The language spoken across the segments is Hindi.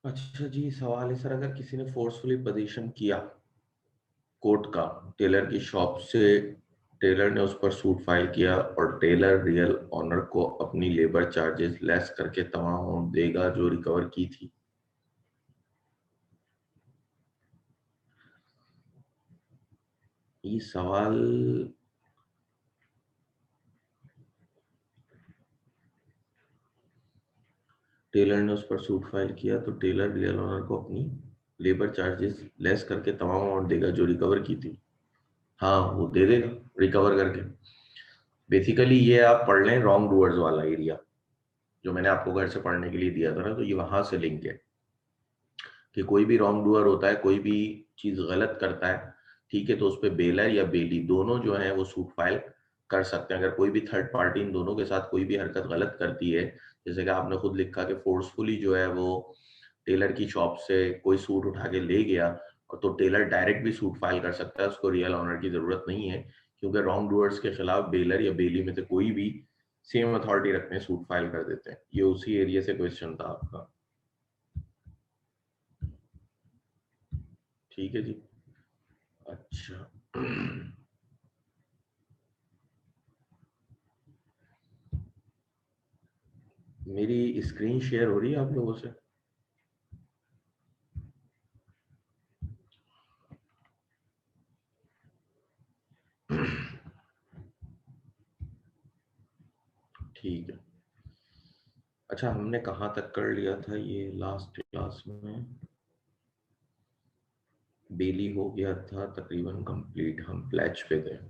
अच्छा जी, सवाल है सर, अगर किसी ने फोर्सफुली पोजीशन किया कोट का टेलर की शॉप से, टेलर ने उस पर सूट फाइल किया और टेलर रियल ऑनर को अपनी लेबर चार्जेस लेस करके तमाम अमाउंट देगा जो रिकवर की थी। ये सवाल टेलर ने उस पर सूट फाइल किया तो टेलर रियल ऑनर को अपनी लेबर चार्जेस लेस करके तमाम अमाउंट देगा जो रिकवर की थी। हाँ, वो दे देगा रिकवर करके। बेसिकली ये आप पढ़ लें रॉन्ग डूअर्स वाला एरिया जो मैंने आपको घर से पढ़ने के लिए दिया था ना, तो ये वहां से लिंक है कि कोई भी रॉन्ग डूअर होता है, कोई भी चीज गलत करता है, ठीक है, तो उस पर बेलर या बेली दोनों जो है वो सूट फाइल कर सकते हैं। अगर कोई भी थर्ड पार्टी इन दोनों के साथ कोई भी हरकत गलत करती है, जैसे कि आपने खुद लिखा कि फोर्सफुली जो है वो टेलर की शॉप से कोई सूट उठा के ले गया, और तो टेलर डायरेक्ट भी सूट फाइल कर सकता है, उसको रियल ऑनर की जरूरत नहीं है, क्योंकि रॉन्ग डूअर्स के खिलाफ बेलर या बेली में से कोई भी सेम अथॉरिटी रखते हैं, सूट फाइल कर देते हैं। ये उसी एरिया से क्वेश्चन था आपका। ठीक है जी। अच्छा। मेरी स्क्रीन शेयर हो रही है आप लोगों से? ठीक है। अच्छा, हमने कहाँ तक कर लिया था ये लास्ट क्लास में? बेली हो गया था तकरीबन कंप्लीट, हम प्लेज पे थे।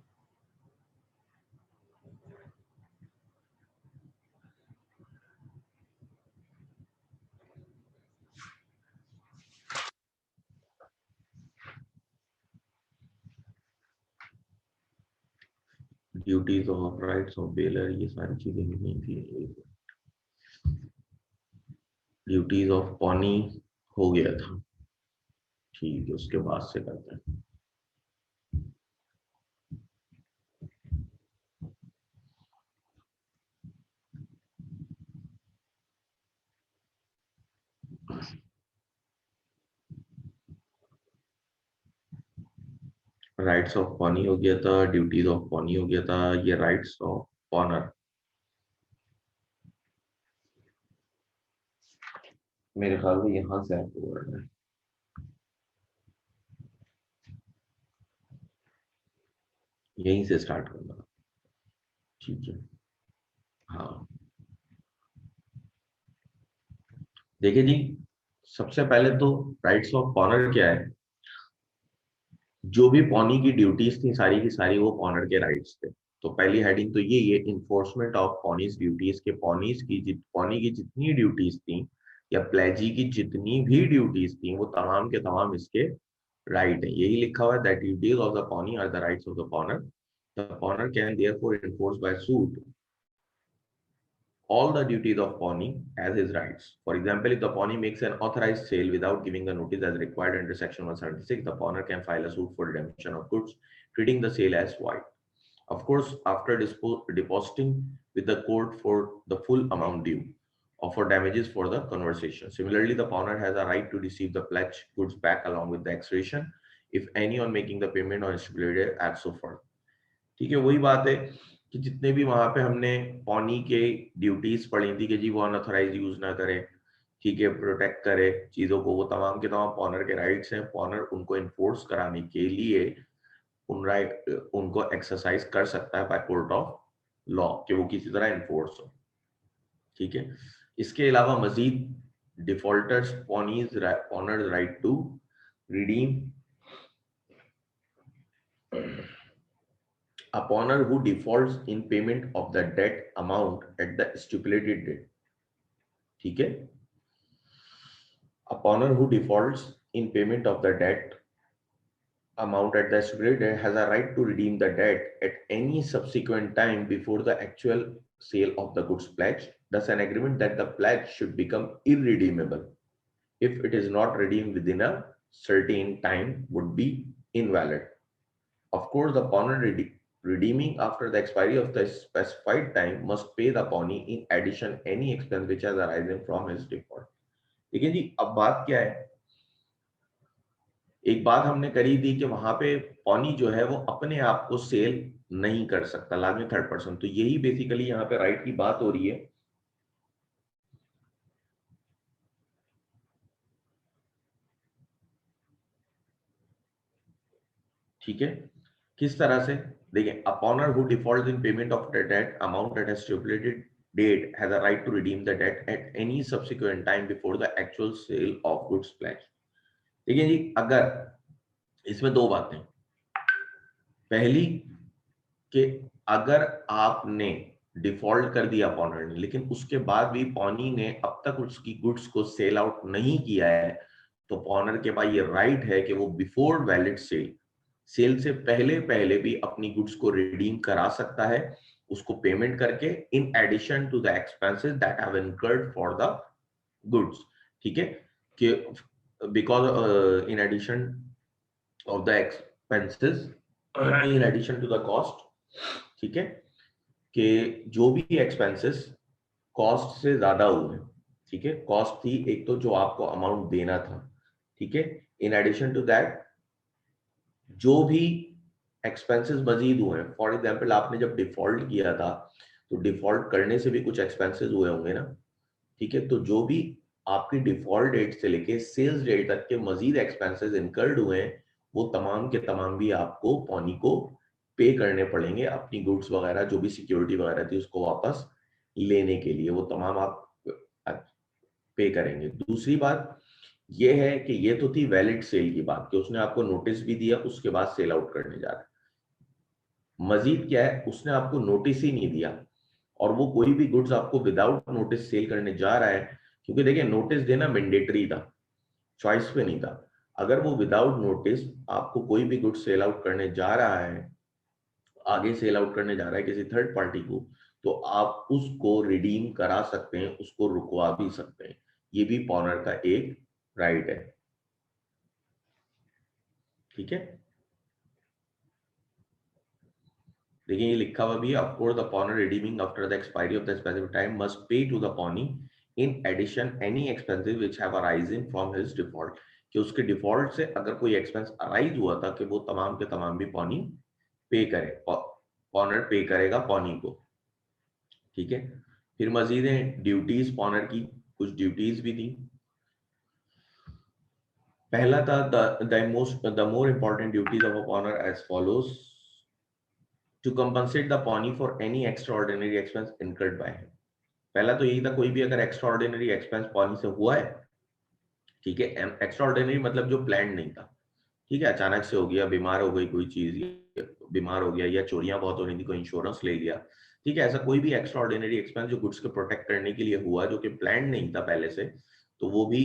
Duties of rights of baler, ये सारी चीजें नहीं थी। ड्यूटीज ऑफ पॉनी हो गया था। ठीक है, उसके बाद से करते हैं। राइट्स ऑफ पॉनी हो गया था, ड्यूटीज ऑफ पॉनी हो गया था, ये राइट्स ऑफ पॉनर मेरे ख्याल से यहाँ से आपको करना है। यहीं से स्टार्ट करना। ठीक है। हाँ, देखिए जी, सबसे पहले तो राइट्स ऑफ पॉनर क्या है? जो भी पॉनी की ड्यूटीज थी सारी की सारी वो पॉनर के राइट्स थे। तो पहली हेडिंग तो ये इन्फोर्समेंट ऑफ पॉनीज ड्यूटीज के, पॉनी की जितनी ड्यूटीज थी या प्लेजी की जितनी भी ड्यूटीज थी वो तमाम के तमाम इसके राइट है। यही लिखा हुआ है that duties of the pawnee are the rights of the pawnor can therefore enforce by suit all the duties of Pawnee as his rights. For example, if the Pawnee makes an authorized sale without giving the notice as required under Section 176, the Pawner can file a suit for redemption of goods, treating the sale as void. Of course, after depositing with the court for the full amount due or for damages for the conversation. Similarly, the Pawner has a right to receive the pledged goods back along with the extradition if any on making the payment or stipulated acts so far. ठीक है, वही बात है कि जितने भी वहां पे हमने पॉनी के ड्यूटीज पढ़ी थी कि जी वो अनऑथराइज यूज ना करे, ठीक है, प्रोटेक्ट करे चीजों को, वो तमाम के तमाम पॉनर के राइट्स हैं। पॉनर उनको इन्फोर्स कराने के लिए उन राइट उनको एक्सरसाइज कर सकता है बाय कोर्ट ऑफ लॉ कि वो किसी तरह इन्फोर्स हो। ठीक है, इसके अलावा मजीद defaulters pawnees pawners right to redeem a pawner who defaults in payment of the debt amount at the stipulated date. ठीक है, a pawner who defaults in payment of the debt amount at the stipulated date has a right to redeem the debt at any subsequent time before the actual sale of the goods pledged. Thus, an agreement that the pledge should become irredeemable if it is not redeemed within a certain time would be invalid. Of course, the pawner redeeming after the expiry of the specified time must pay the pawnee in addition any expense which has arisen from his default. ठीक है जी। अब बात क्या है, एक बात हमने करी थी कि वहां पे पॉनी जो है वो अपने आप को सेल नहीं कर सकता, लाजमी थर्ड पर्सन। तो यही बेसिकली यहाँ पे राइट की बात हो रही है। ठीक है, किस तरह से देखिए, a pawner who default in payment of the debt amount at a stipulated date has a right to redeem the debt at any subsequent time before the actual sale of goods pledge. देखिए जी, अगर इसमें दो बातें, पहली कि अगर आपने डिफॉल्ट कर दिया पॉनर ने, लेकिन उसके बाद भी पॉनी ने अब तक उसकी गुड्स को सेल आउट नहीं किया है, तो पॉनर के पास ये राइट है कि वो बिफोर वैलिड सेल, सेल से पहले पहले भी अपनी गुड्स को रिडीम करा सकता है, उसको पेमेंट करके, in addition to the expenses that have incurred for the goods. ठीक है, कि because in addition of the expenses, in addition to the cost, ठीक है, कि जो भी एक्सपेंसेस कॉस्ट से ज्यादा हुए, ठीक है, कॉस्ट थी एक तो जो आपको अमाउंट देना था, ठीक है, इन एडिशन टू दैट जो भी एक्सपेंसेस मजीद हुए, फॉर एग्जांपल आपने जब डिफॉल्ट किया था तो डिफॉल्ट करने से भी कुछ एक्सपेंसेस हुए होंगे ना, ठीक है, तो जो भी आपकी डिफॉल्ट डेट से लेके सेल्स डेट तक के मजीद एक्सपेंसेस इनकर्ड हुए हैं, वो तमाम के तमाम भी आपको पॉनी को पे करने पड़ेंगे, अपनी गुड्स वगैरह जो भी सिक्योरिटी वगैरह थी उसको वापस लेने के लिए, वो तमाम आप पे करेंगे। दूसरी बात ये है कि ये तो थी वैलिड सेल की बात, कि उसने आपको नोटिस भी दिया, उसके बाद सेल आउट करने जा रहा है। मजीद क्या है, उसने आपको नोटिस ही नहीं दिया और वो कोई भी गुड्स आपको विदाउट नोटिस सेल करने जा रहा है, क्योंकि देखिए नोटिस देना मैंडेटरी था, चॉइस पे नहीं था। अगर वो विदाउट नोटिस आपको कोई भी गुड्स सेल आउट करने जा रहा है, आगे सेल आउट करने जा रहा है किसी थर्ड पार्टी को, तो आप उसको रिडीम करा सकते हैं, उसको रुकवा भी सकते हैं। ये भी पॉनर का एक राइट है। ठीक है, देखिए ये लिखा हुआ भी है, of course the pawnor redeeming after the expiry of the specific time must pay to the pawnee in addition any expenses which have arisen from his default, कि उसके डिफॉल्ट से अगर कोई एक्सपेंस अराइज हुआ था कि वो तमाम के तमाम भी पॉनी पे करे, पॉनर पे करेगा पॉनी को। ठीक है, फिर मजीद है ड्यूटीज, पॉनर की कुछ ड्यूटीज भी थी। पहला था the more important duties of a pawnor as follows, to compensate the pawnee for any extraordinary expense incurred by him. पहला तो यही था, कोई भी अगर एक्स्ट्राऑर्डिनरी एक्सपेंस पॉनी से हुआ है, ठीक है, एक्स्ट्राऑर्डिनरी मतलब जो प्लान नहीं था, ठीक है, अचानक से हो गया, बीमार हो गई कोई चीज, बीमार हो गया, या चोरियां बहुत हो रही थी, कोई इंश्योरेंस ले लिया, ठीक है, ऐसा कोई भी एक्स्ट्राऑर्डिनरी एक्सपेंस जो गुड्स को प्रोटेक्ट करने के लिए हुआ, जो कि प्लान नहीं था पहले से, तो वो भी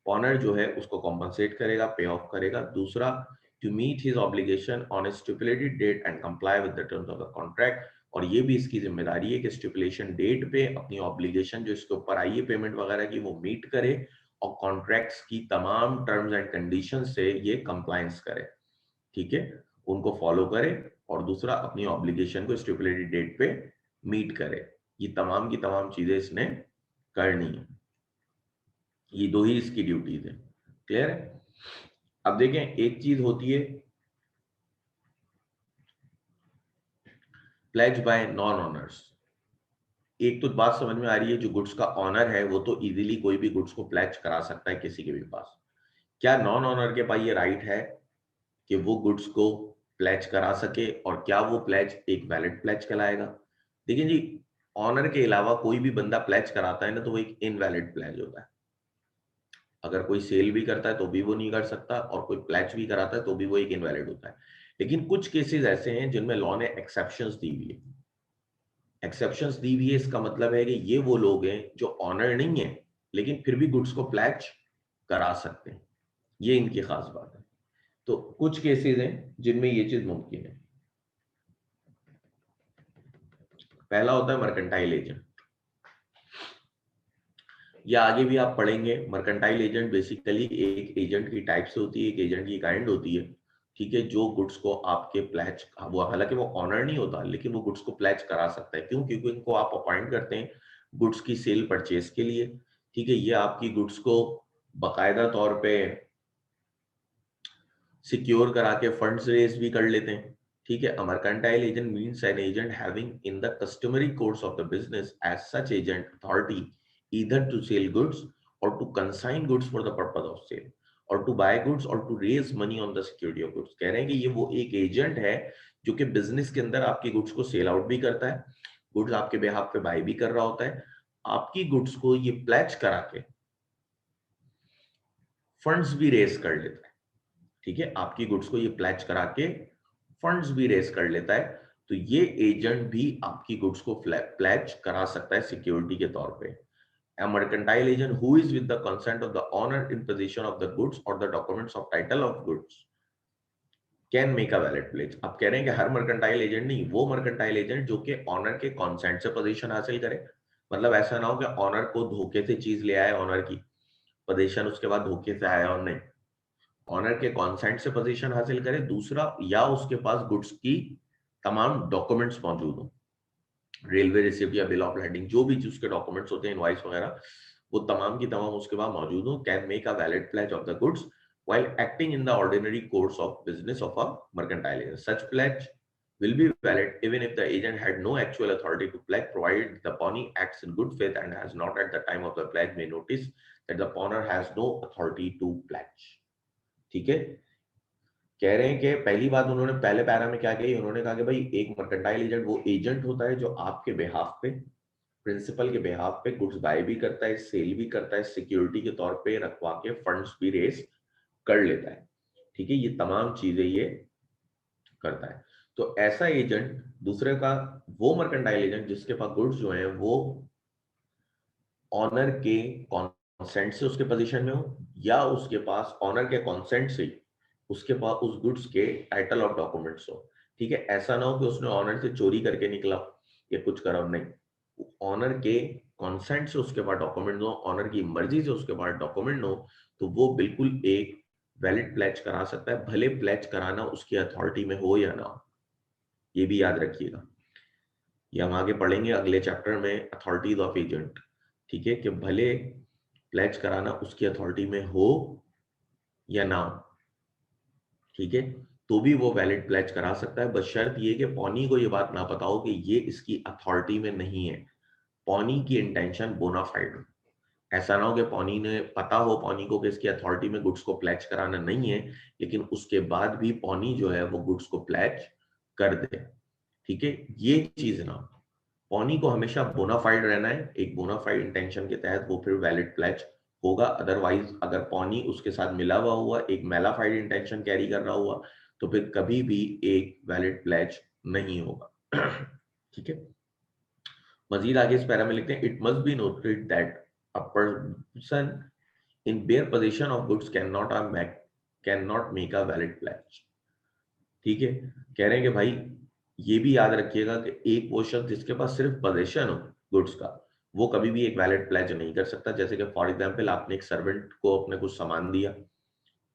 ऑनर जो है उसको कॉम्पनसेट करेगा, पे ऑफ करेगा। दूसरा, to meet his obligation on a stipulated date and comply with the terms of the contract, और ये भी इसकी जिम्मेदारी है कि स्टिपुलेशन डेट पे अपनी ऑब्लिगेशन जो इसके ऊपर आई है पेमेंट वगैरह की, वो मीट करे और कॉन्ट्रैक्ट्स की तमाम टर्म्स एंड कंडीशन से ये कंप्लायंस करे, ठीक है, उनको फॉलो करे, और दूसरा अपनी ऑब्लिगेशन को स्टिपुलेटेड डेट पे मीट करे। ये तमाम की तमाम चीजें इसने करनी है, ये दो ही इसकी ड्यूटीज है। क्लियर है? अब देखें, एक चीज होती है प्लेज बाय नॉन ऑनर्स। एक तो बात समझ में आ रही है, जो गुड्स का ऑनर है वो तो इजीली कोई भी गुड्स को प्लेज करा सकता है किसी के भी पास। क्या नॉन ऑनर के पास ये राइट है कि वो गुड्स को प्लेज करा सके, और क्या वो प्लेज एक वैलिड प्लेज कहलाएगा? देखिए जी, ऑनर के अलावा कोई भी बंदा प्लेज कराता है ना, तो वो एक इनवैलिड प्लेज होता है। अगर कोई सेल भी करता है तो भी वो नहीं कर सकता, और कोई प्लेज भी कराता है तो भी वो एक इनवैलिड होता है। लेकिन कुछ केसेस ऐसे हैं जिनमें लॉ ने एक्सेप्शंस दी हुई है। एक्सेप्शंस दी हुई है, इसका मतलब है कि ये वो लोग हैं जो ऑनर नहीं है लेकिन फिर भी गुड्स को प्लेज करा सकते हैं, ये इनकी खास बात है। तो कुछ केसेस हैं जिनमें ये चीज मुमकिन है। पहला होता है मर्केंटाइल एजेंट, या आगे भी आप पढ़ेंगे। मर्केंटाइल एजेंट बेसिकली एक एजेंट की टाइप से होती है, एक एजेंट की काइंड होती है, ठीक है, जो गुड्स को आपके प्लेज, वो हालांकि वो ऑनर नहीं होता लेकिन वो गुड्स को प्लेज करा सकता है। क्यों? क्योंकि इनको आप अपॉइंट करते हैं गुड्स की सेल परचेज के लिए, ठीक है, ये आपकी गुड्स को बकायदा तौर पे सिक्योर करा के फंड्स रेज भी कर लेते हैं। ठीक है, a mercantile agent means an agent having in the customary course of the business as such agent authority either to sell goods or to consign goods for the purpose of sale or to buy goods or to raise money on the security of goods. कह रहे हैं कि ये वो एक एजेंट है जो कि बिजनेस के अंदर आपकी गुड्स को सेल आउट भी करता है, गुड्स आपके बिहाफ पे बाय भी कर रहा होता है, आपकी गुड्स को ये प्लेज करा के फंड्स भी रेज कर लेता है। ठीक है, आपकी गुड्स को ये प्लेज करा के फंड्स भी रेज कर लेता है। तो ये एजेंट भी आपकी गुड्स को प्लेज करा सकता है सिक्योरिटी के तौर पे। A mercantile agent who is with the consent of the owner in possession of the goods or the documents of title of goods can make a valid pledge। अब कह रहे हैं कि हर मर्केंटाइल एजेंट नहीं, वो मर्केंटाइल एजेंट जो कि ऑनर के कॉन्सेंट से पोजीशन हासिल करे। मतलब ऐसा ना हो कि ऑनर को धोखे से चीज ले आए, ऑनर की पोजीशन उसके बाद धोखे से आया, और नहीं, ऑनर के कॉन्सेंट से पोजीशन हासिल करे। दूसरा, या उसके पास गुड्स की तमाम डॉक्यूमेंट्स मौजूद हो, रेलवे रिसिप्ट या बिल ऑफ हेडिंग, जो भी उसके डॉक्यूमेंट्स होते हैं, इनवॉइस वगैरह, वो तमाम की तमाम उसके पास मौजूद हो, can make a valid pledge of the goods while acting in the ordinary course of business of a mercantile agent. Such pledge will be valid even if the agent had no actual authority to pledge, provided the pawnee acts in good faith and has not at the time of the pledge may notice that the pawner has no authority to pledge। ठीक है, कह रहे हैं कि पहली बात उन्होंने पहले पैरा में क्या कही, उन्होंने कहा कि भाई एक मर्केंटाइल एजेंट वो एजेंट होता है जो आपके बिहाफ पे, प्रिंसिपल के बिहाफ पे गुड्स बाय भी करता है, सेल भी करता है, सिक्योरिटी के तौर पे रखवा के फंड्स भी रेस कर लेता है। ठीक है, ये तमाम चीजें ये करता है। तो ऐसा एजेंट दूसरे का, वो मर्केंटाइल एजेंट जिसके पास गुड्स जो है वो ऑनर के कॉन्सेंट से उसके पोजीशन में हो, या उसके पास ऑनर के कॉन्सेंट से उसके पास उस गुड्स के टाइटल ऑफ डॉक्यूमेंट्स हो। ठीक है, ऐसा ना हो कि उसने ऑनर से चोरी करके निकला या कुछ करा, नहीं, ऑनर के कॉन्सेंट से उसके पास डॉक्यूमेंट हो, ऑनर की मर्जी से उसके पास डॉक्यूमेंट हो, तो वो बिल्कुल एक वैलिड प्लेज करा सकता है, भले प्लेज कराना उसकी अथॉरिटी में हो या ना हो। ये भी याद रखिएगा, ये हम आगे पढ़ेंगे अगले चैप्टर में, अथॉरिटीज ऑफ एजेंट। ठीक है, कि भले प्लेज कराना उसकी अथॉरिटी में हो या ना हो, ठीक है, तो भी वो वैलिड प्लेज करा सकता है, बस शर्त ये कि पौनी को ये बात ना पता हो कि ये इसकी अथॉरिटी में नहीं है, पौनी की इंटेंशन बोनाफाइड हो। ऐसा ना हो कि पौनी ने पता हो पौनी को कि इसकी अथॉरिटी में गुड्स को प्लेज कराना नहीं है, लेकिन उसके बाद भी पौनी जो है वो गुड्स को प्लेज कर दे। ठीक है, ये चीज ना हो। पौनी को हमेशा बोनाफाइड रहना है, एक बोनाफाइड इंटेंशन के तहत वो फिर वैलिड प्लेज होगा। अदरवाइज अगर पौनी उसके साथ मिला हुआ एक मेलाफाइड इंटेंशन कैरी कर रहा हुआ, तो फिर कभी भी एक वैलिड प्लेज नहीं होगा। ठीक है, मजीद आगे इस पैरा में लिखते हैं, it must be noted that a person in bare position of goods can not make a valid pledge. ठीक है, कह रहे हैं कि भाई ये भी याद रखिएगा कि एक वो शख्स जिसके पास सिर्फ पोजीशन हो गुड्स का, वो कभी भी एक वैलिड प्लेज नहीं कर सकता। जैसे कि फॉर एग्जांपल आपने एक सर्वेंट को अपने कुछ सामान दिया,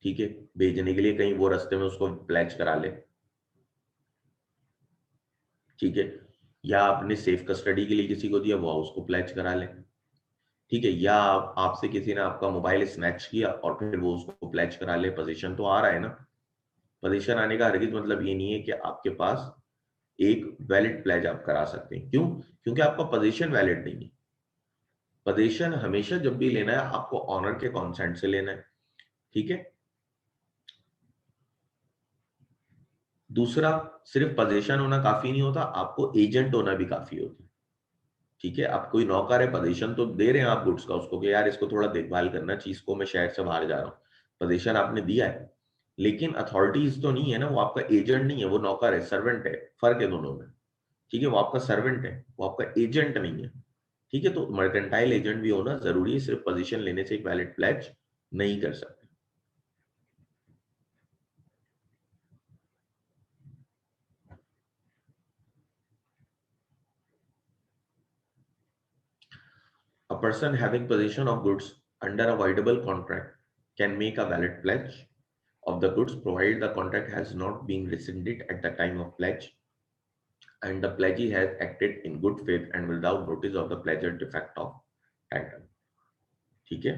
ठीक है, भेजने के लिए कहीं, वो रास्ते में उसको प्लेज करा ले, ठीक है, या आपने सेफ कस्टडी के लिए किसी को दिया, वो उसको प्लेज करा ले। ठीक है, या आपसे किसी ने आपका मोबाइल स्नैच किया और फिर वो उसको प्लेज करा ले, पोजीशन तो आ रहा है ना। पोजीशन आने का हरगिज मतलब ये नहीं है कि आपके पास एक वैलिड प्लेज आप करा सकते हैं। क्यों? क्योंकि आपका पोजीशन वैलिड नहीं है। पोजीशन हमेशा जब भी लेना है आपको ऑनर के कॉन्सेंट से लेना है। ठीक है, दूसरा, सिर्फ पोजीशन होना काफी नहीं होता, आपको एजेंट होना भी काफी होता है। ठीक है, आप कोई नौकर है, पोजीशन तो दे रहे हैं आप गुड्स का उसको कि यार इसको थोड़ा देखभाल करना, चीज को मैं शहर से बाहर जा रहा हूँ, पोजीशन आपने दिया है, लेकिन अथॉरिटीज तो नहीं है ना, वो आपका एजेंट नहीं है, वो नौकर है, सर्वेंट है, फर्क है दोनों में। ठीक है, वो आपका सर्वेंट है, वो आपका एजेंट नहीं है। ठीक है, तो मर्केंटाइल एजेंट भी होना जरूरी है, सिर्फ पोजीशन लेने से एक वैलिड प्लेज नहीं कर सकते। A person having possession of goods under a voidable contract can make a valid pledge of the goods provided the contract has not been rescinded at the time of pledge and the pledgee has acted in good faith and without notice of the pledger defect of title। ठीक है,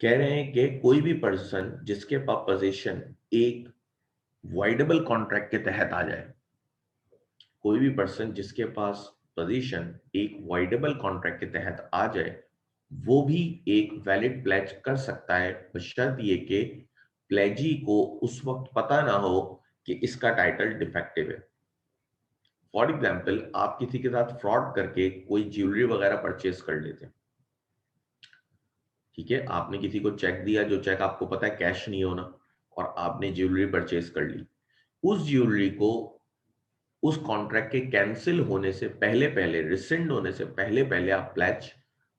कह रहे हैं कि कोई भी पर्सन जिसके पास पोजीशन एक वाइडेबल कॉन्ट्रैक्ट के तहत आ जाए, कोई भी पर्सन जिसके पास पोजीशन एक वाइडेबल कॉन्ट्रैक्ट के तहत आ जाए, वो भी एक वैलिड प्लेज कर सकता है, बशर्त ये कि प्लेजी को उस वक्त पता ना हो कि इसका टाइटल डिफेक्टिव है। फॉर एग्जाम्पल, आप किसी के साथ फ्रॉड करके कोई ज्वेलरी वगैरह परचेज कर लेते हैं, ठीक है, आपने किसी को चेक दिया, जो चेक आपको पता है कैश नहीं होना, और आपने ज्वेलरी परचेज कर ली। उस ज्वेलरी को उस कॉन्ट्रैक्ट के कैंसिल होने से पहले पहले, रिसेंड होने से पहले पहले आप प्लेज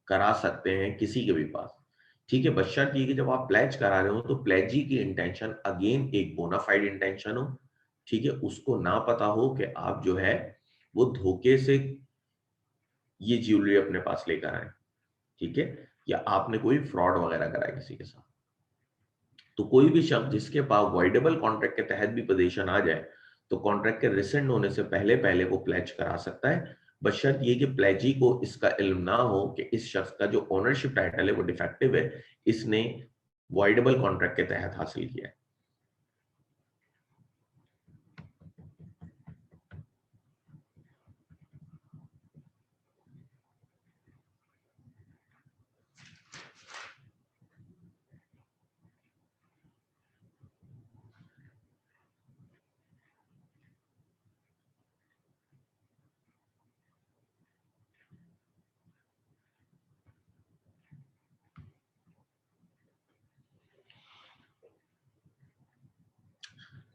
करा सकते हैं किसी के भी पास, ठीक है, बशर्त ये कि जब आप प्लेज करा रहे हो तो प्लेजी की इंटेंशन अगेन एक बोनाफाइड इंटेंशन हो, ठीक है, उसको ना पता हो कि आप जो है वो धोखे से ये ज्वेलरी अपने पास लेकर आए, ठीक है, या आपने कोई फ्रॉड वगैरह कराया किसी के साथ। तो कोई भी शख्स जिसके पास वॉइडेबल कॉन्ट्रैक्ट के तहत भी पोजीशन आ जाए, तो कॉन्ट्रैक्ट के रिसेंड होने से पहले पहले वो प्लेज करा सकता है, बशर्त ये कि प्लेजी को इसका इल्म ना हो कि इस शख्स का जो ओनरशिप टाइटल है वो डिफेक्टिव है, इसने वॉइडेबल कॉन्ट्रैक्ट के तहत हासिल किया है।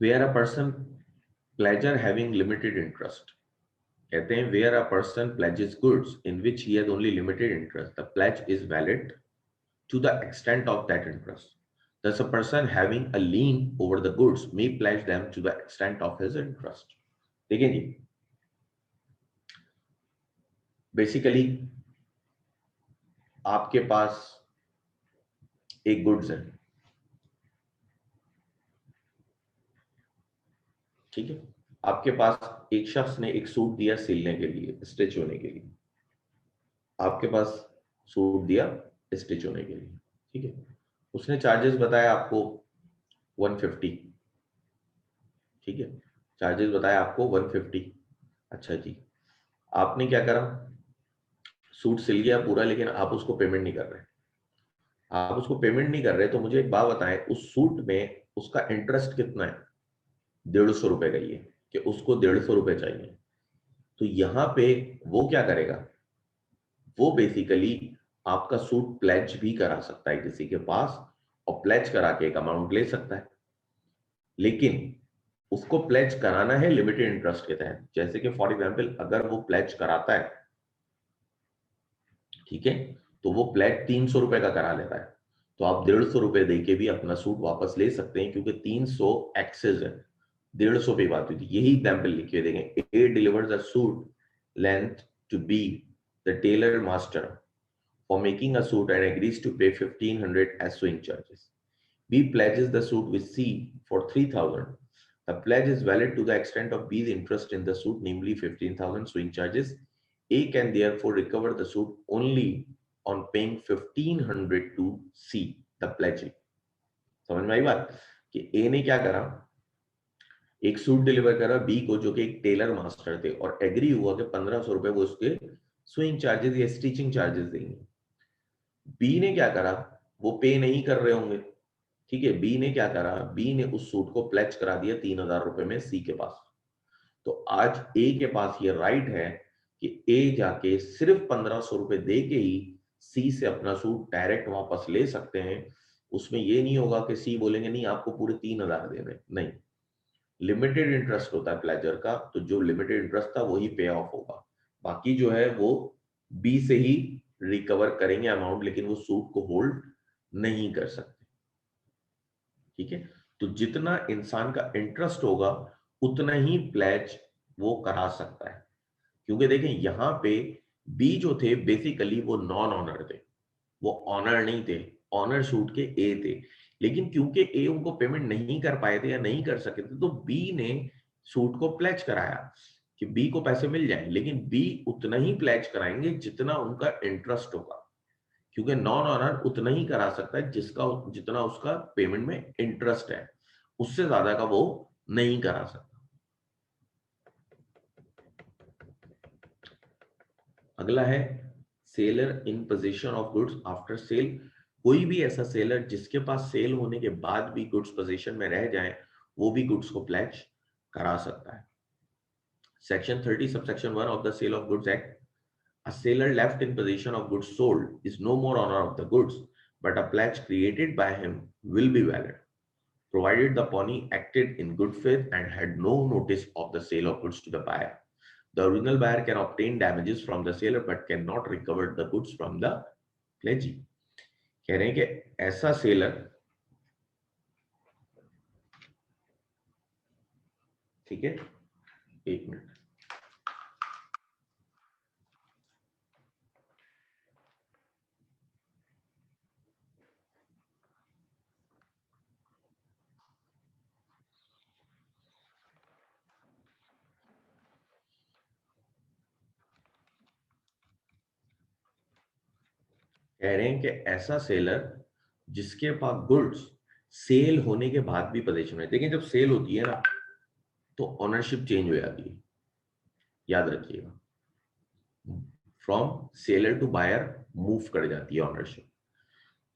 Where a person pledger having limited interest, कहते हैं where a person pledges goods in which he has only limited interest, the pledge is valid to the extent of that interest. Thus, a person having a lien over the goods may pledge them to the extent of his interest. देखिए जी, बेसिकली आपके पास एक गुड्स है, ठीक है, आपके पास एक शख्स ने एक सूट दिया सिलने के लिए, स्टिच होने के लिए, आपके पास सूट दिया स्टिच होने के लिए, ठीक है, उसने चार्जेस बताया आपको 150, ठीक है, चार्जेस बताया आपको 150। अच्छा जी, आपने क्या करा, सूट सिल गया पूरा, लेकिन आप उसको पेमेंट नहीं कर रहे, आप उसको पेमेंट नहीं कर रहे, तो मुझे एक बात बताएं, उस सूट में उसका इंटरेस्ट कितना है? 150 रुपए का, ये कि उसको 150 रुपए चाहिए। तो यहां पे वो क्या करेगा, वो बेसिकली आपका सूट प्लेज भी करा सकता है किसी के पास, और प्लेज करा के एक अमाउंट ले सकता है, लेकिन उसको प्लेज कराना है लिमिटेड इंटरेस्ट के तहत। जैसे कि फॉर एग्जाम्पल, अगर वो प्लेज कराता है, ठीक है, तो वो प्लेज 300 रुपए का करा लेता है, तो आप 150 रुपए देके भी अपना सूट वापस ले सकते हैं, क्योंकि 300 एक्सेस है, 150 पे बात हुई थी। यही एग्जाम्पल लिखे देंगे, A delivers a suit length to B the tailor master for making a suit and agrees to pay 1500 as sewing charges. B pledges the suit with C for 3000. The pledge is valid to the extent of B's interest in the suit, namely 15,000 swing charges. A can therefore recover the suit only on paying 1500 to C, the pledgee. समझ में आई बात कि A ने क्या करा, एक सूट डिलीवर करा B को, जो कि एक टेलर मास्टर थे, और एग्री हुआ कि 1500 रुपए वो उसके स्विंग चार्जेस या स्टिचिंग चार्जेस देंगे। B ने क्या करा, वो पे नहीं कर रहे होंगे, ठीक है, बी ने क्या करा, बी ने उस सूट को प्लेज करा दिया 3000 रुपए में सी के पास। तो आज ए के पास ये राइट है कि ए जाके सिर्फ 1500 रुपए दे के ही सी से अपना सूट डायरेक्ट वापस ले सकते हैं। उसमें ये नहीं होगा कि सी बोलेंगे नहीं आपको पूरे 3000 देने, नहीं, लिमिटेड इंटरेस्ट होता है प्लेजर का, तो जो लिमिटेड इंटरेस्ट था वही पे ऑफ होगा, बाकी जो है वो बी से ही रिकवर करेंगे अमाउंट, लेकिन वो सूट को होल्ड नहीं कर सकते, ठीक है। तो जितना इंसान का इंटरेस्ट होगा उतना ही प्लेज वो करा सकता है, क्योंकि देखें यहां पे बी जो थे बेसिकली वो नॉन ऑनर थे, वो ऑनर नहीं थे, ऑनर सूट के ए थे, लेकिन क्योंकि ए उनको पेमेंट नहीं कर पाए थे या नहीं कर सके थे, तो बी ने सूट को प्लेज कराया कि बी को पैसे मिल जाए, लेकिन बी उतना ही प्लेज कराएंगे जितना उनका इंटरेस्ट होगा, क्योंकि नॉन ऑनर उतना ही करा सकता है जितना उसका पेमेंट में इंटरेस्ट है, उससे ज्यादा का वो नहीं करा सकता। अगला है seller in position of goods after sale. कोई भी ऐसा सेलर जिसके पास सेल होने के बाद भी गुड्स पोजीशन में रह जाए, वो भी गुड्स को प्लेज करा सकता है। Section 30 subsection 1 of the sale of goods act, a seller left in possession of goods sold is no more owner of the goods, but a pledge created by him will be valid, provided the pawnee acted in good faith and had no notice of the sale of goods to the buyer. The original buyer can obtain damages from the seller but cannot recover the goods from the pledgee. कह रहे हैं कि ऐसा सेलर, ठीक है, एक मिनट, कह रहे हैं कि ऐसा सेलर जिसके पास गुड्स सेल होने के बाद भी पोजीशन है। देखिए, जब सेल होती है ना तो ओनरशिप चेंज हो जाती है, याद रखिएगा, from seller to buyer move कर जाती है ओनरशिप।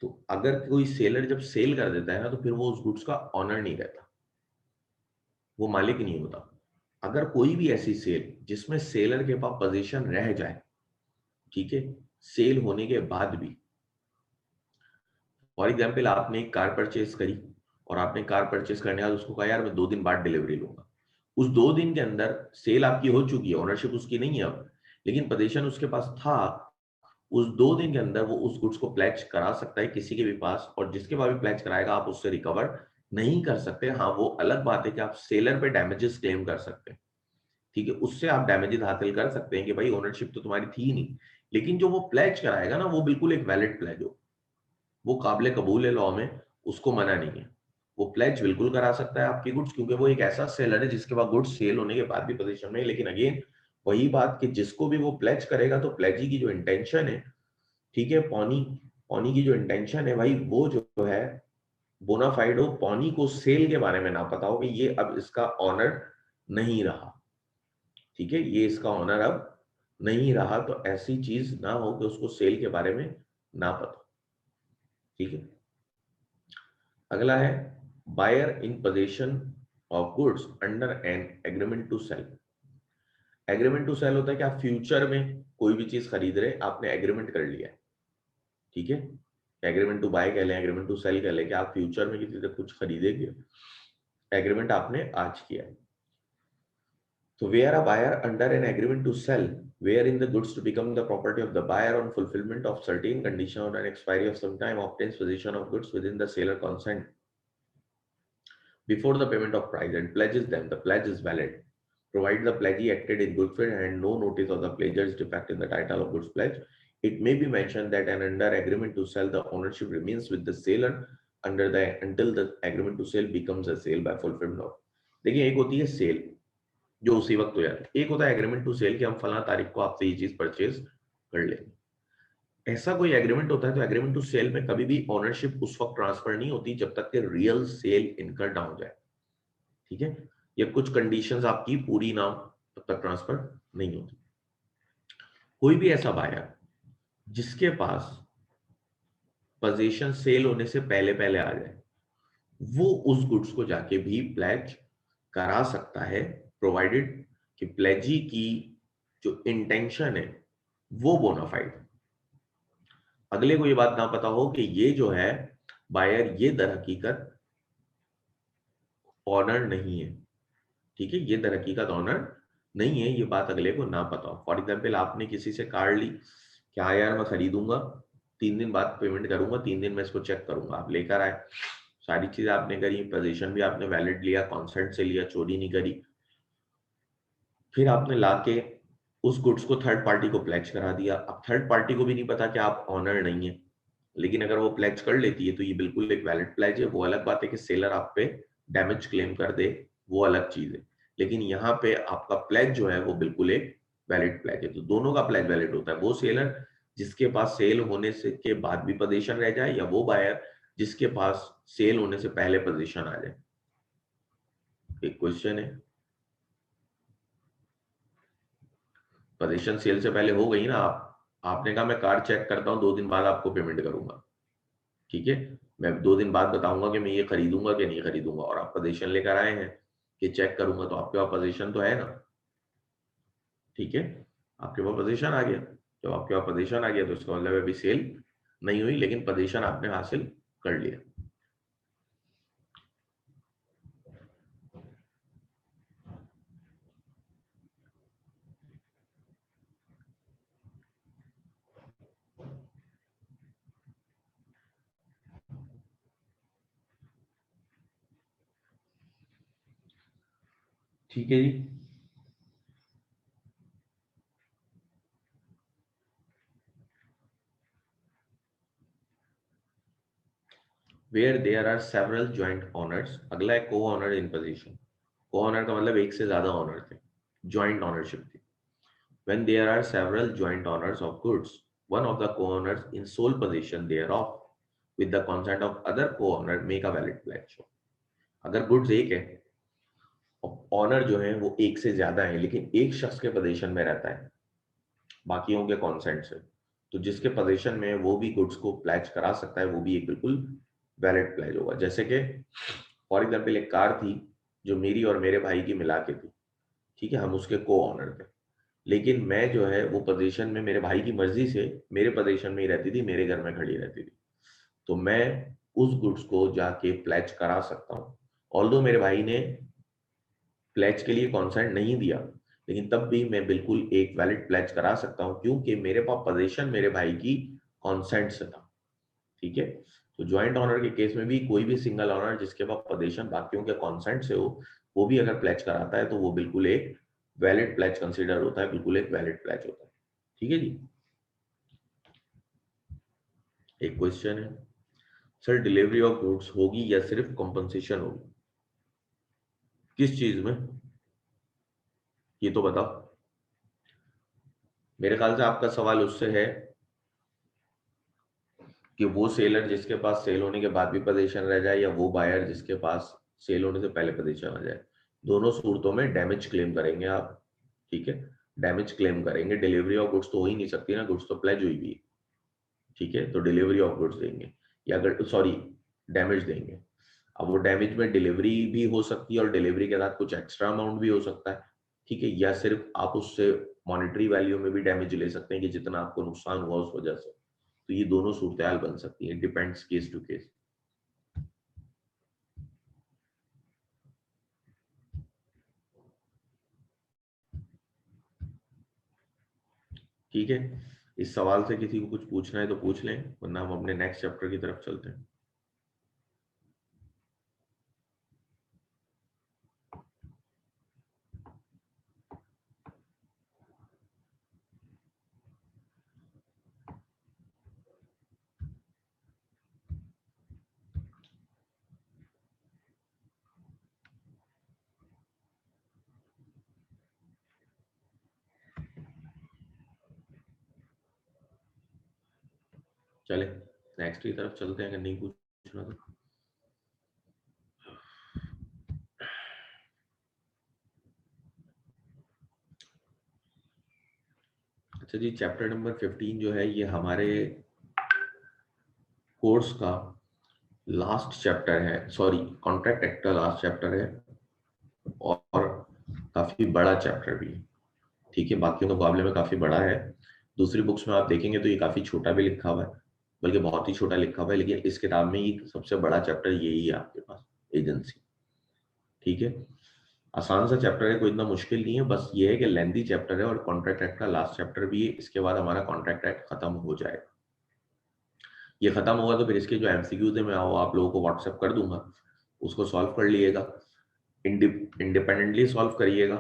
तो अगर कोई सेलर जब सेल कर देता है ना तो फिर वो उस गुड्स का ऑनर नहीं रहता, वो मालिक नहीं होता। अगर कोई भी ऐसी सेल जिसमें सेलर के पास पोजीशन रह जाए, ठीक है, सेल होने के बाद भी, फॉर एग्जाम्पल आपने एक कार परचेज करी और आपने कार परचेज करने के बाद उसको कहा यार मैं 2 दिन बाद डिलीवरी लूंगा, उस 2 दिन के अंदर सेल आपकी हो चुकी है, ओनरशिप उसकी नहीं है अब, लेकिन पोजीशन उसके पास था, उस 2 दिन के अंदर वो उस गुड्स को प्लेज करा सकता है किसी के भी पास, और जिसके पास भी प्लेज कराएगा आप उससे रिकवर नहीं कर सकते। हाँ, वो अलग बात है कि आप सेलर पे डैमेजेस क्लेम कर सकते हैं, ठीक है, उससे आप डैमेजेस हासिल कर सकते हैं कि भाई ओनरशिप तो तुम्हारी थी ही नहीं, लेकिन जो वो प्लेज कराएगा ना वो बिल्कुल एक वैलिड प्लेज हो, वो काबिल कबूल है लॉ में, उसको मना नहीं है, वो प्लेज बिल्कुल करा सकता है आपकी गुड्स, क्योंकि वो एक ऐसा सेलर है जिसके पास गुड्स सेल होने के बाद भी पोजीशन में है। लेकिन अगेन वही बात कि जिसको भी वो प्लेज करेगा तो प्लेजी की जो इंटेंशन है, ठीक है, पौनी पौनी की जो इंटेंशन है भाई, वो जो है बोनाफाइड हो, पौनी को सेल के बारे में ना पता हो कि ये अब इसका ऑनर नहीं रहा, ठीक है, ये इसका ऑनर अब नहीं रहा, तो ऐसी चीज ना हो कि उसको सेल के बारे में ना पता, ठीक है। अगला है buyer in position of goods under an agreement to sell. Agreement to sell होता है कि आप फ्यूचर में कोई भी चीज खरीद रहे, आपने एग्रीमेंट कर लिया है, ठीक है, एग्रीमेंट टू बाय कह लें, एग्रीमेंट टू सेल कह लें, कि आप फ्यूचर में किसी से कुछ खरीदेंगे, एग्रीमेंट आपने आज किया है। तो where a buyer under an agreement to sell, wherein the goods to become the property of the buyer on fulfillment of certain condition or an expiry of some time obtains possession of goods within the seller consent before the payment of price and pledges them, the pledge is valid, provided the pledgee acted in good faith and no notice of the pledger's defect in the title of goods pledge. It may be mentioned that an under agreement to sell, the ownership remains with the seller until the agreement to sell becomes a sale by fulfillment of। देखिए, एक होती है सेल जो उसी वक्त हो जाती है, एक होता है एग्रीमेंट टू सेल कि हम फला तारीख को आपसे ये चीज परचेज कर लेंगे। ऐसा कोई एग्रीमेंट होता है तो एग्रीमेंट टू सेल में कभी भी ओनरशिप उस वक्त ट्रांसफर नहीं होती जब तक कि रियल सेल इनकर ना हो जाए, ठीक है, या कुछ कंडीशंस आपकी पूरी ना तब तक ट्रांसफर नहीं होती। कोई भी ऐसा बायर जिसके पास पोजीशन सेल होने से पहले पहले आ जाए, वो उस गुड्स को जाके भी प्लेज करा सकता है, प्रोवाइडेड कि प्लेजी की जो इंटेंशन है वो बोनाफाइड। अगले को ये बात ना पता हो कि ये जो है बायर ये दर हकीकत ऑनर नहीं है, ठीक है, ये दर हकीकत ऑनर नहीं है, ये बात अगले को ना पता हो। फॉर एग्जाम्पल आपने किसी से कार ली, क्या यार मैं खरीदूंगा, 3 दिन बाद पेमेंट करूंगा, 3 दिन में इसको चेक करूंगा, आप लेकर आए, सारी चीजें आपने करी, पोजीशन भी आपने वैलिड लिया, कॉन्सेंट से लिया, चोरी नहीं करी, फिर आपने लाके उस गुड्स को थर्ड पार्टी को प्लेज करा दिया। अब थर्ड पार्टी को भी नहीं पता कि आप ऑनर नहीं है, लेकिन अगर वो प्लेज कर लेती है तो ये बिल्कुल एक वैलिड प्लेज है। वो अलग बात है कि सेलर आप पे डैमेज क्लेम कर दे, वो अलग चीज है, लेकिन यहाँ पे आपका प्लेज जो है वो बिल्कुल एक वैलिड प्लेज है। तो दोनों का प्लेज वैलिड होता है। वो सेलर जिसके पास सेल होने से के बाद भी पोजीशन रह जाए, या वो बायर जिसके पास सेल होने से पहले पोजीशन आ जाए? एक क्वेश्चन है। पोजीशन सेल से पहले हो गई ना, आपने कहा मैं कार चेक करता हूं, 2 दिन बाद आपको पेमेंट करूंगा, ठीक है, मैं 2 दिन बाद बताऊंगा कि मैं ये खरीदूंगा कि नहीं खरीदूंगा, और आप पोजीशन लेकर आए हैं कि चेक करूंगा, तो आपके पास पोजीशन तो है ना, ठीक है, आपके पास पोजीशन आ गया। जब आपके पास पोजीशन आ गया तो इसका मतलब अभी सेल नहीं हुई, लेकिन पोजीशन आपने हासिल कर लिया। ठीक है जी। Where there are several joint owners, अगला है co owner in position. Co owner का मतलब एक से ज्यादा ओनर थे, ज्वाइंट ओनरशिप थी। When there are several joint owners of goods, one of the co-owners in sole possession thereof, with the consent of other co-owner, make a valid pledge. अगर गुड्स एक है, ऑनर जो है वो एक से ज्यादा है, लेकिन एक शख्स के पोजीशन में रहता है बाकियों के कॉन्सेंट से, तो जिसके पोजीशन में वो भी गुड्स को प्लेज करा सकता है, वो भी एक बिल्कुल वैलिड प्लेज होगा। जैसे कि फॉर एग्जाम्पल एक कार थी जो मेरी और मेरे भाई की मिला के थी, ठीक है, हम उसके को ऑनर थे, लेकिन मैं जो है वो पोजीशन में मेरे भाई की मर्जी से मेरे पोजीशन में ही रहती थी, मेरे घर में खड़ी रहती थी, तो मैं उस गुड्स को जाके प्लेज करा सकता हूँ। ऑल्दो मेरे भाई ने प्लेज के लिए कॉन्सेंट नहीं दिया, लेकिन तब भी मैं बिल्कुल एक वैलिड प्लेज करा सकता हूँ, क्योंकि मेरे पास पोजीशन मेरे भाई की कॉन्सेंट से था, ठीक है। तो ज्वाइंट ऑनर के केस में भी कोई भी सिंगल ऑनर जिसके पास पोजीशन बाकियों के कॉन्सेंट से हो, वो भी अगर प्लेज कराता है तो वो बिल्कुल एक वैलिड प्लेज कंसीडर होता है, बिल्कुल एक वैलिड प्लेज होता है, ठीक है जी। एक क्वेश्चन है, सर डिलीवरी ऑफ गुड्स होगी या सिर्फ कॉम्पनसेशन होगी? किस चीज में, ये तो बताओ। मेरे ख्याल से आपका सवाल उससे है कि वो सेलर जिसके पास सेल होने के बाद भी पोजीशन रह जाए, या वो बायर जिसके पास सेल होने से पहले पोजीशन आ जाए। दोनों सूरतों में डैमेज क्लेम करेंगे आप, ठीक है, डैमेज क्लेम करेंगे। डिलीवरी ऑफ गुड्स तो हो ही नहीं सकती ना, गुड्स तो प्लेज हुई भी है, ठीक है, तो डिलीवरी ऑफ गुड्स देंगे, या अगर सॉरी डैमेज देंगे। अब वो डैमेज में डिलीवरी भी हो सकती है और डिलीवरी के साथ कुछ एक्स्ट्रा अमाउंट भी हो सकता है, ठीक है, या सिर्फ आप उससे मॉनेटरी वैल्यू में भी डैमेज ले सकते हैं कि जितना आपको नुकसान हुआ उस वजह से। तो ये दोनों सूरत बन सकती है, डिपेंड्स केस टू केस, ठीक है। इस सवाल से किसी को कुछ पूछना है तो पूछ लें, वरना हम अपने नेक्स्ट चैप्टर की तरफ चलते हैं। चले नेक्स्ट की तरफ चलते हैं, अगर नहीं पूछना तो। अच्छा जी, चैप्टर नंबर 15 जो है ये हमारे कोर्स का लास्ट चैप्टर है, सॉरी कॉन्ट्रैक्ट एक्ट का लास्ट चैप्टर है, और काफी बड़ा चैप्टर भी है, ठीक है, बाकियों के मुकाबले में काफी बड़ा है। दूसरी बुक्स में आप देखेंगे तो ये काफी छोटा भी लिखा हुआ है, बल्कि बहुत ही छोटा लिखा हुआ है, लेकिन इस किताब में ये सबसे बड़ा चैप्टर यही है आपके पास, एजेंसी, ठीक है। आसान सा चैप्टर है, कोई इतना मुश्किल नहीं है, बस ये है कि लेंथी चैप्टर है, और कॉन्ट्रैक्ट एक्ट का लास्ट चैप्टर भी है। इसके बाद हमारा कॉन्ट्रैक्ट एक्ट खत्म हो जाएगा। ये खत्म होगा तो फिर इसके जो एमसीक्यूज है मैं आप लोगों को व्हाट्सएप कर दूंगा, उसको सॉल्व कर लीजिएगा, इंडिपेंडेंटली सॉल्व करिएगा,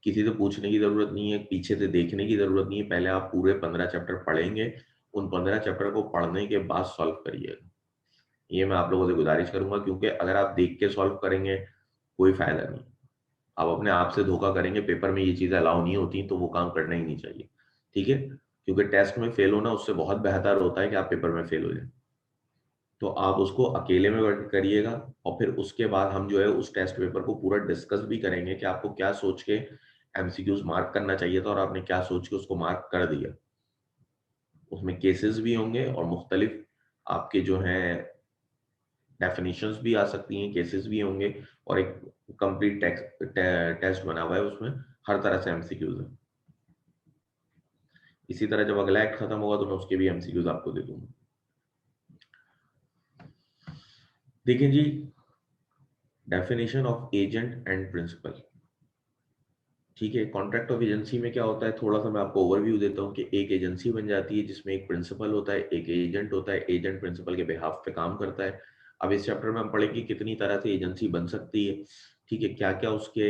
किसी से पूछने की जरूरत नहीं है, पीछे से देखने की जरूरत नहीं है। पहले आप पूरे 15 चैप्टर पढ़ेंगे, उन 15 चैप्टर को पढ़ने के बाद सॉल्व करिएगा, ये मैं आप लोगों से गुजारिश करूंगा, क्योंकि अगर आप देख के सॉल्व करेंगे कोई फायदा नहीं, आप अपने आप से धोखा करेंगे, पेपर में ये चीजें अलाउ नहीं होती, तो वो काम करना ही नहीं चाहिए, ठीक है। क्योंकि टेस्ट में फेल होना उससे बहुत बेहतर होता है कि आप पेपर में फेल हो जाए। तो आप उसको अकेले में वर्क करिएगा, और फिर उसके बाद हम जो है उस टेस्ट पेपर को पूरा डिस्कस भी करेंगे कि आपको क्या सोच के एमसीक्यूज मार्क करना चाहिए था और आपने क्या सोच के उसको मार्क कर दिया। उसमें केसेस भी होंगे और मुख्तलिफ आपके जो हैं डेफिनेशंस भी आ सकती हैं, केसेस भी होंगे, और एक कंप्लीट टेस्ट बना हुआ है, उसमें हर तरह से एमसीक्यूज है। इसी तरह जब अगला एक्ट खत्म होगा तो मैं उसके भी एमसीक्यूज आपको दे दूंगा। देखिए जी, definition of agent and principal. ठीक है, कॉन्ट्रैक्ट ऑफ एजेंसी में क्या होता है, थोड़ा सा मैं आपको ओवरव्यू देता हूँ कि एक एजेंसी बन जाती है जिसमें एक प्रिंसिपल होता है, एक एजेंट होता है, एजेंट प्रिंसिपल के बिहाफ पे काम करता है। अब इस चैप्टर में हम पढ़ेंगे कितनी तरह से एजेंसी बन सकती है, ठीक है, क्या क्या उसके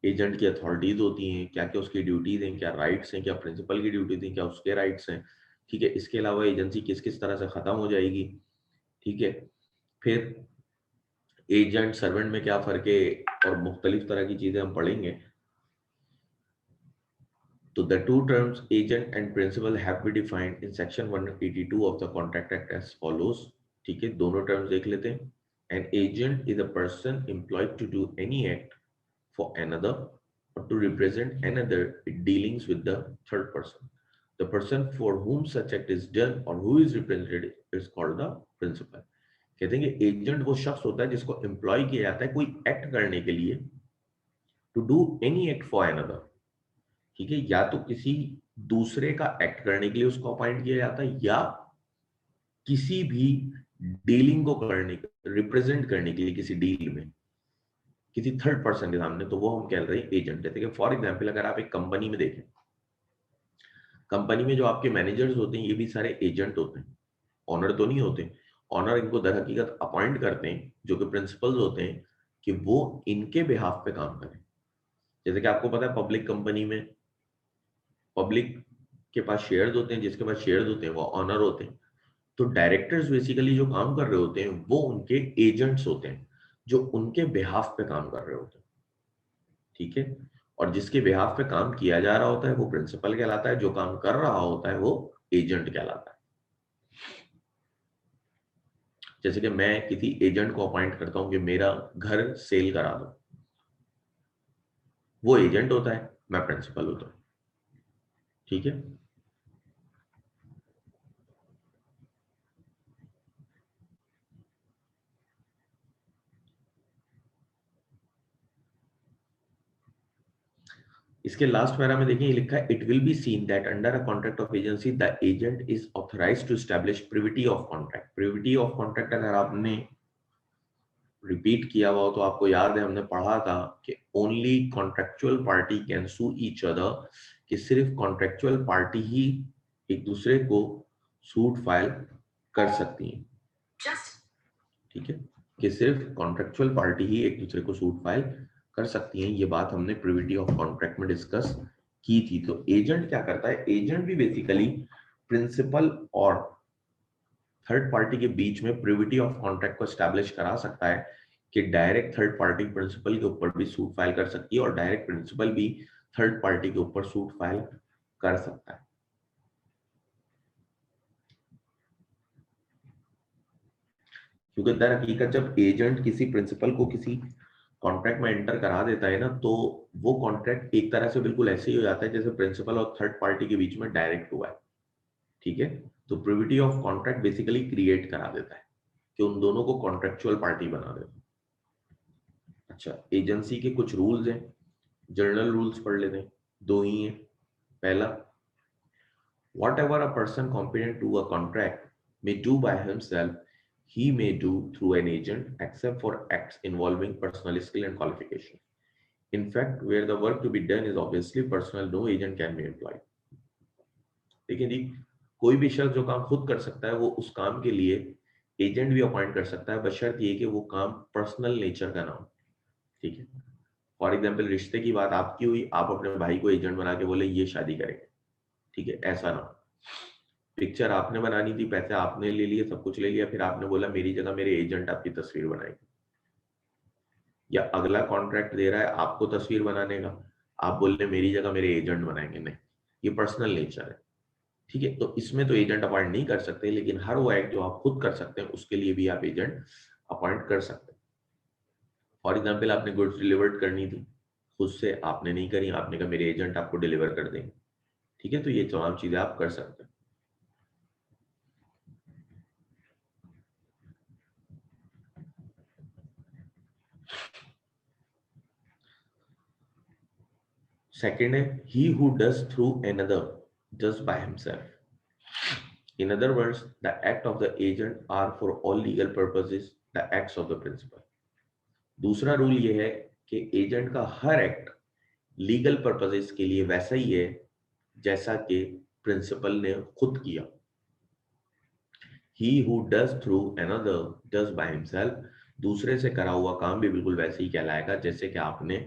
एजेंट की अथॉरिटीज होती हैं, क्या क्या उसकी ड्यूटीज हैं, क्या राइट्स हैं, क्या प्रिंसिपल की ड्यूटीज हैं, क्या उसके राइट्स हैं। ठीक है, इसके अलावा एजेंसी किस किस तरह से खत्म हो जाएगी। ठीक है, फिर एजेंट सर्वेंट में क्या फर्क है, और मुख्तलिफ तरह की चीजें हम पढ़ेंगे। So the two terms agent and principal have been defined in section 182 of the Contract Act as follows. ठीक है, दोनों टर्म्स देख लेते हैं। An agent is a person employed to do any act for another or to represent another in dealings with the third person. The person for whom such act is done or who is represented is called the principal. कहते हैं कि एजेंट वो शख्स होता है जिसको एम्प्लॉय किया जाता है कोई एक्ट करने के लिए, to do any act for another. ठीक है, या तो किसी दूसरे का एक्ट करने के लिए उसको अपॉइंट किया जाता है, या किसी भी डीलिंग को करने, रिप्रेजेंट करने के लिए किसी डील में किसी थर्ड पर्सन के सामने, तो वो हम कह रहे हैं एजेंट। जैसे कि फॉर एग्जांपल अगर आप एक कंपनी में देखें, कंपनी में जो आपके मैनेजर्स होते हैं ये भी सारे एजेंट होते हैं, ऑनर तो नहीं होते। ऑनर इनको दर हकीकत अपॉइंट करते हैं जो कि प्रिंसिपल्स होते हैं, कि वो इनके बिहाफ पे काम करें। जैसे कि आपको पता है पब्लिक कंपनी में पब्लिक के पास शेयर्स होते हैं, जिसके पास शेयर्स होते हैं वो ऑनर होते हैं। तो डायरेक्टर्स बेसिकली जो काम कर रहे होते हैं वो उनके एजेंट्स होते हैं, जो उनके बिहाफ पे काम कर रहे होते हैं। ठीक है, और जिसके बिहाफ पे काम किया जा रहा होता है वो प्रिंसिपल कहलाता है, जो काम कर रहा होता है वो एजेंट कहलाता है। जैसे कि मैं किसी एजेंट को अपॉइंट करता हूं कि मेरा घर सेल करा दो, वो एजेंट होता है, मैं प्रिंसिपल होता हूं। ठीक है, इसके लास्ट पैरा में देखिए लिखा है, it will be seen that under a contract of agency the agent is authorised to establish privity of contract. Privity of contract अगर आपने रिपीट किया हुआ तो आपको याद है हमने पढ़ा था कि only contractual party can sue each other, कि सिर्फ कॉन्ट्रेक्चुअल पार्टी ही एक दूसरे को सूट फाइल कर सकती है। ठीक है, कि सिर्फ कॉन्ट्रेक्चुअल पार्टी ही एक दूसरे को सूट फाइल कर सकती हैं। ये बात हमने प्रिविटी ऑफ कॉन्ट्रैक्ट में डिस्कस की थी। तो एजेंट क्या करता है, एजेंट भी बेसिकली प्रिंसिपल और थर्ड पार्टी के बीच में प्रिविटी ऑफ कॉन्ट्रैक्ट को एस्टैब्लिश करा सकता है, कि डायरेक्ट थर्ड पार्टी प्रिंसिपल के ऊपर भी सूट फाइल कर सकती है और डायरेक्ट प्रिंसिपल भी थर्ड पार्टी के ऊपर सूट फाइल कर सकता है। क्योंकि दर हकीकत जब एजेंट किसी प्रिंसिपल को किसी कॉन्ट्रैक्ट में एंटर करा देता है ना, तो वो कॉन्ट्रैक्ट एक तरह से बिल्कुल ऐसे ही हो जाता है जैसे प्रिंसिपल और थर्ड पार्टी के बीच में डायरेक्ट हुआ है। ठीक है, तो privity of contract basically create करा देता है कि उन दोनों को कॉन्ट्रेक्चुअल पार्टी बना देता है। अच्छा, एजेंसी के कुछ रूल्स हैं, जनरल रूल्स पढ़ लेते हैं, दो ही हैं। पहला, whatever a person competent to a contract may do by himself, he may do through an agent, except for acts involving personal skill and qualification. In fact, where the work to be done is obviously personal, no agent can be employed. लेकिन जी, कोई भी शख्स जो काम खुद कर सकता है वो उस काम के लिए एजेंट भी अपॉइंट कर सकता है, बशर्त ये कि वो काम पर्सनल नेचर का ना हो। ठीक है, फॉर एग्जाम्पल रिश्ते की बात आपकी हुई, आप अपने भाई को एजेंट बना के बोले ये शादी करेंगे, ठीक है, ऐसा ना हो। पिक्चर आपने बनानी थी, पैसे आपने ले लिए, सब कुछ ले लिया, फिर आपने बोला मेरी जगह मेरे एजेंट आपकी तस्वीर बनाएंगे, या अगला कॉन्ट्रैक्ट दे रहा है आपको तस्वीर बनाने का, आप बोल रहे मेरी जगह मेरे एजेंट बनाएंगे। नहीं, ये पर्सनल नेचर है। ठीक है, तो इसमें तो एजेंट अपॉइंट नहीं कर सकते, लेकिन हर वो एक्ट जो आप खुद कर सकते हैं उसके लिए भी आप एजेंट अपॉइंट कर सकते हैं। फॉर एग्जाम्पल आपने गुड्स डिलीवर्ड करनी थी, खुद से आपने नहीं करी, आपने कहा मेरे एजेंट आपको डिलीवर कर देंगे। ठीक है, तो ये तमाम चीजें आप कर सकते हैं। सेकेंड है he who does through another does by himself. In other words, the act of the agent are for all legal purposes the acts of the principal. दूसरा रूल ये है कि एजेंट का हर एक्ट लीगल पर्पसेस के लिए वैसा ही है जैसा कि प्रिंसिपल ने खुद किया। He who does through another does by himself. दूसरे से करा हुआ काम भी बिल्कुल वैसे ही कहलाएगा जैसे कि आपने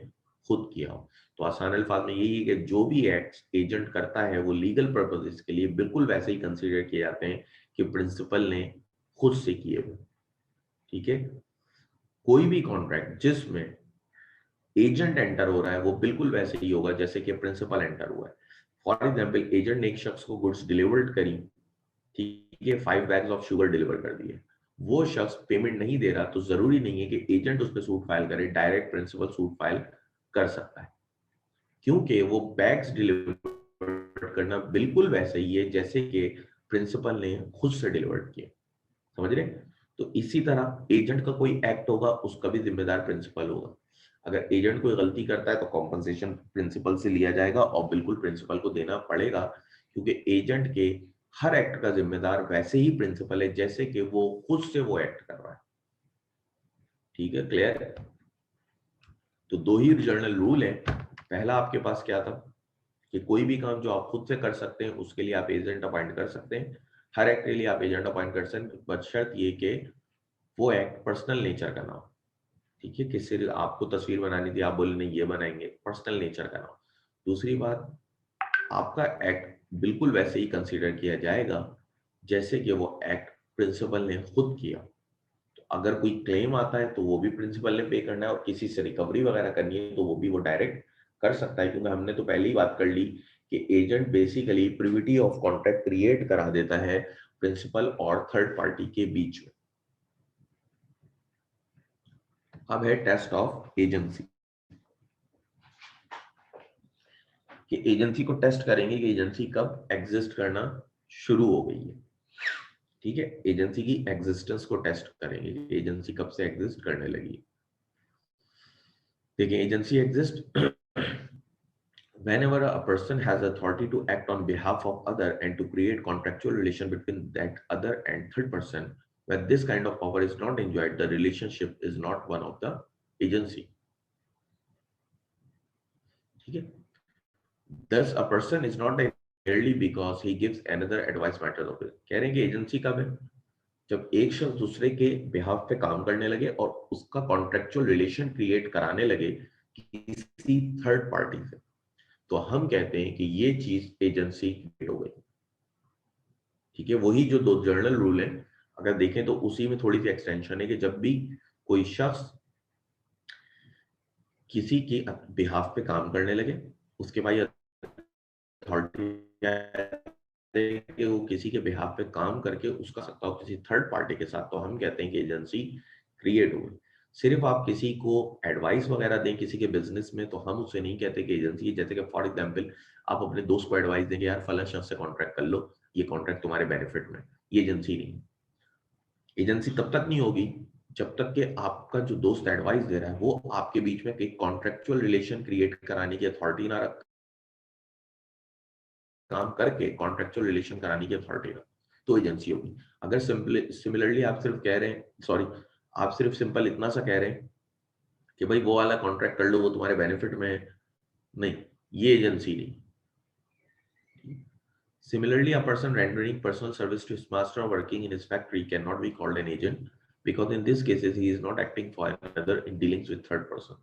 खुद किया हो। तो आसान अल्फाज में यही है कि जो भी एक्ट एजेंट करता है वो लीगल पर्पसेस के लिए बिल्कुल वैसे ही कंसीडर किए जाते हैं कि प्रिंसिपल ने खुद से किए हुए। ठीक है, कोई भी कॉन्ट्रैक्ट जिसमें एजेंट एंटर हो रहा है वो बिल्कुल वैसे ही होगा जैसे कि प्रिंसिपल एंटर हुआ है। फॉर एग्जाम्पल एजेंट ने एक शख्स को गुड्स डिलीवर्ड करी, ठीक है, 5 बैग्स ऑफ शुगर डिलीवर कर दिए, वो शख्स पेमेंट नहीं दे रहा, तो जरूरी नहीं है कि एजेंट उस पर सूट फाइल करे, डायरेक्ट प्रिंसिपल सूट फाइल कर सकता है, क्योंकि वो बैग्स डिलीवर करना बिल्कुल वैसे ही है जैसे कि प्रिंसिपल ने खुद से डिलीवर किए। समझ रहे? तो इसी तरह एजेंट का कोई एक्ट होगा उसका भी जिम्मेदार प्रिंसिपल होगा। अगर एजेंट कोई गलती करता है तो कॉम्पनसेशन प्रिंसिपल से लिया जाएगा और बिल्कुल प्रिंसिपल को देना पड़ेगा, क्योंकि एजेंट के हर एक्ट का जिम्मेदार वैसे ही प्रिंसिपल है जैसे कि वो खुद से वो एक्ट कर रहा है। ठीक है, क्लियर है? तो दो ही जनरल रूल है। पहला आपके पास क्या था कि कोई भी काम जो आप खुद से कर सकते हैं उसके लिए आप एजेंट अपॉइंट कर सकते हैं, हर एक्ट के लिए आप एजेंट अपॉइंट कर सकते हैं, बशर्त ये कि वो एक्ट पर्सनल नेचर का ना हो। ठीक है, किसी आपको तस्वीर बनानी थी, आप बोले नहीं ये बनाएंगे, पर्सनल नेचर का ना हो। दूसरी बात, आपका एक्ट बिल्कुल वैसे ही कंसीडर किया जाएगा जैसे कि वो एक्ट प्रिंसिपल ने खुद किया। तो अगर कोई क्लेम आता है तो वो भी प्रिंसिपल ने पे करना है, और किसी से रिकवरी वगैरह करनी है तो वो भी वो डायरेक्ट कर सकता है, क्योंकि हमने तो पहले ही बात कर ली कि agent basically privity of contract create करा देता है प्रिंसिपल और थर्ड पार्टी के बीच में। अब है टेस्ट ऑफ एजेंसी, कि एजेंसी को टेस्ट करेंगे कि एजेंसी कब एग्जिस्ट करना शुरू हो गई है। ठीक है, एजेंसी की एग्जिस्टेंस को टेस्ट करेंगे कि एजेंसी कब से एग्जिस्ट करने लगी। देखिए, agency exist whenever a person has authority to act on behalf of other and to create contractual relation between that other and third person, when this kind of power is not enjoyed, the relationship is not one of the agency. ठीक है, thus a person is not merely because he gives another advice matters of it. कह रहे हैं कि एजेंसी कब है? जब एक शख्स दूसरे के बिहाफ पे काम करने लगे और उसका कॉन्ट्रेक्चुअल रिलेशन क्रिएट कराने लगे किसी थर्ड पार्टी से, तो हम कहते हैं कि ये चीज एजेंसी हो गई। ठीक है, वही जो दो जनरल रूल है अगर देखें तो उसी में थोड़ी सी एक्सटेंशन है कि जब भी कोई शख्स किसी के बिहाफ पे काम करने लगे, उसके बाद अथॉरिटी कि वो किसी के बिहाफ पे काम करके उसका सकता हो किसी थर्ड पार्टी के साथ, तो हम कहते हैं कि एजेंसी क्रिएट हो गई। सिर्फ आप किसी को एडवाइस वगैरह दें किसी के बिजनेस में तो हम उसे नहीं कहते कि एजेंसी। जैसे कि फॉर एग्जांपल आप अपने दोस्त को एडवाइस देंगे, यार फला शख्स से कॉन्ट्रैक्ट कर लो, ये कॉन्ट्रैक्ट तुम्हारे बेनिफिट में, ये एजेंसी नहीं। एजेंसी तब तक नहीं होगी जब तक कि आपका जो दोस्त एडवाइस दे रहा है वो आपके बीच में एक कॉन्ट्रेक्चुअल रिलेशन क्रिएट कराने की अथॉरिटी ना रख, काम करके कॉन्ट्रेक्चुअल रिलेशन कराने की अथॉरिटी रख, तो एजेंसी होगी। अगर सिमिलरली आप सिर्फ कह रहे हैं, सॉरी, आप सिर्फ सिंपल इतना सा कह रहे हैं कि भाई वो वाला कॉन्ट्रैक्ट कर लो वो तुम्हारे बेनिफिट में है, नहीं, ये एजेंसी नहीं। Similarly, a person rendering personal service to his master or working in his factory cannot be called an agent because in these cases he is not acting for another in dealings with third person.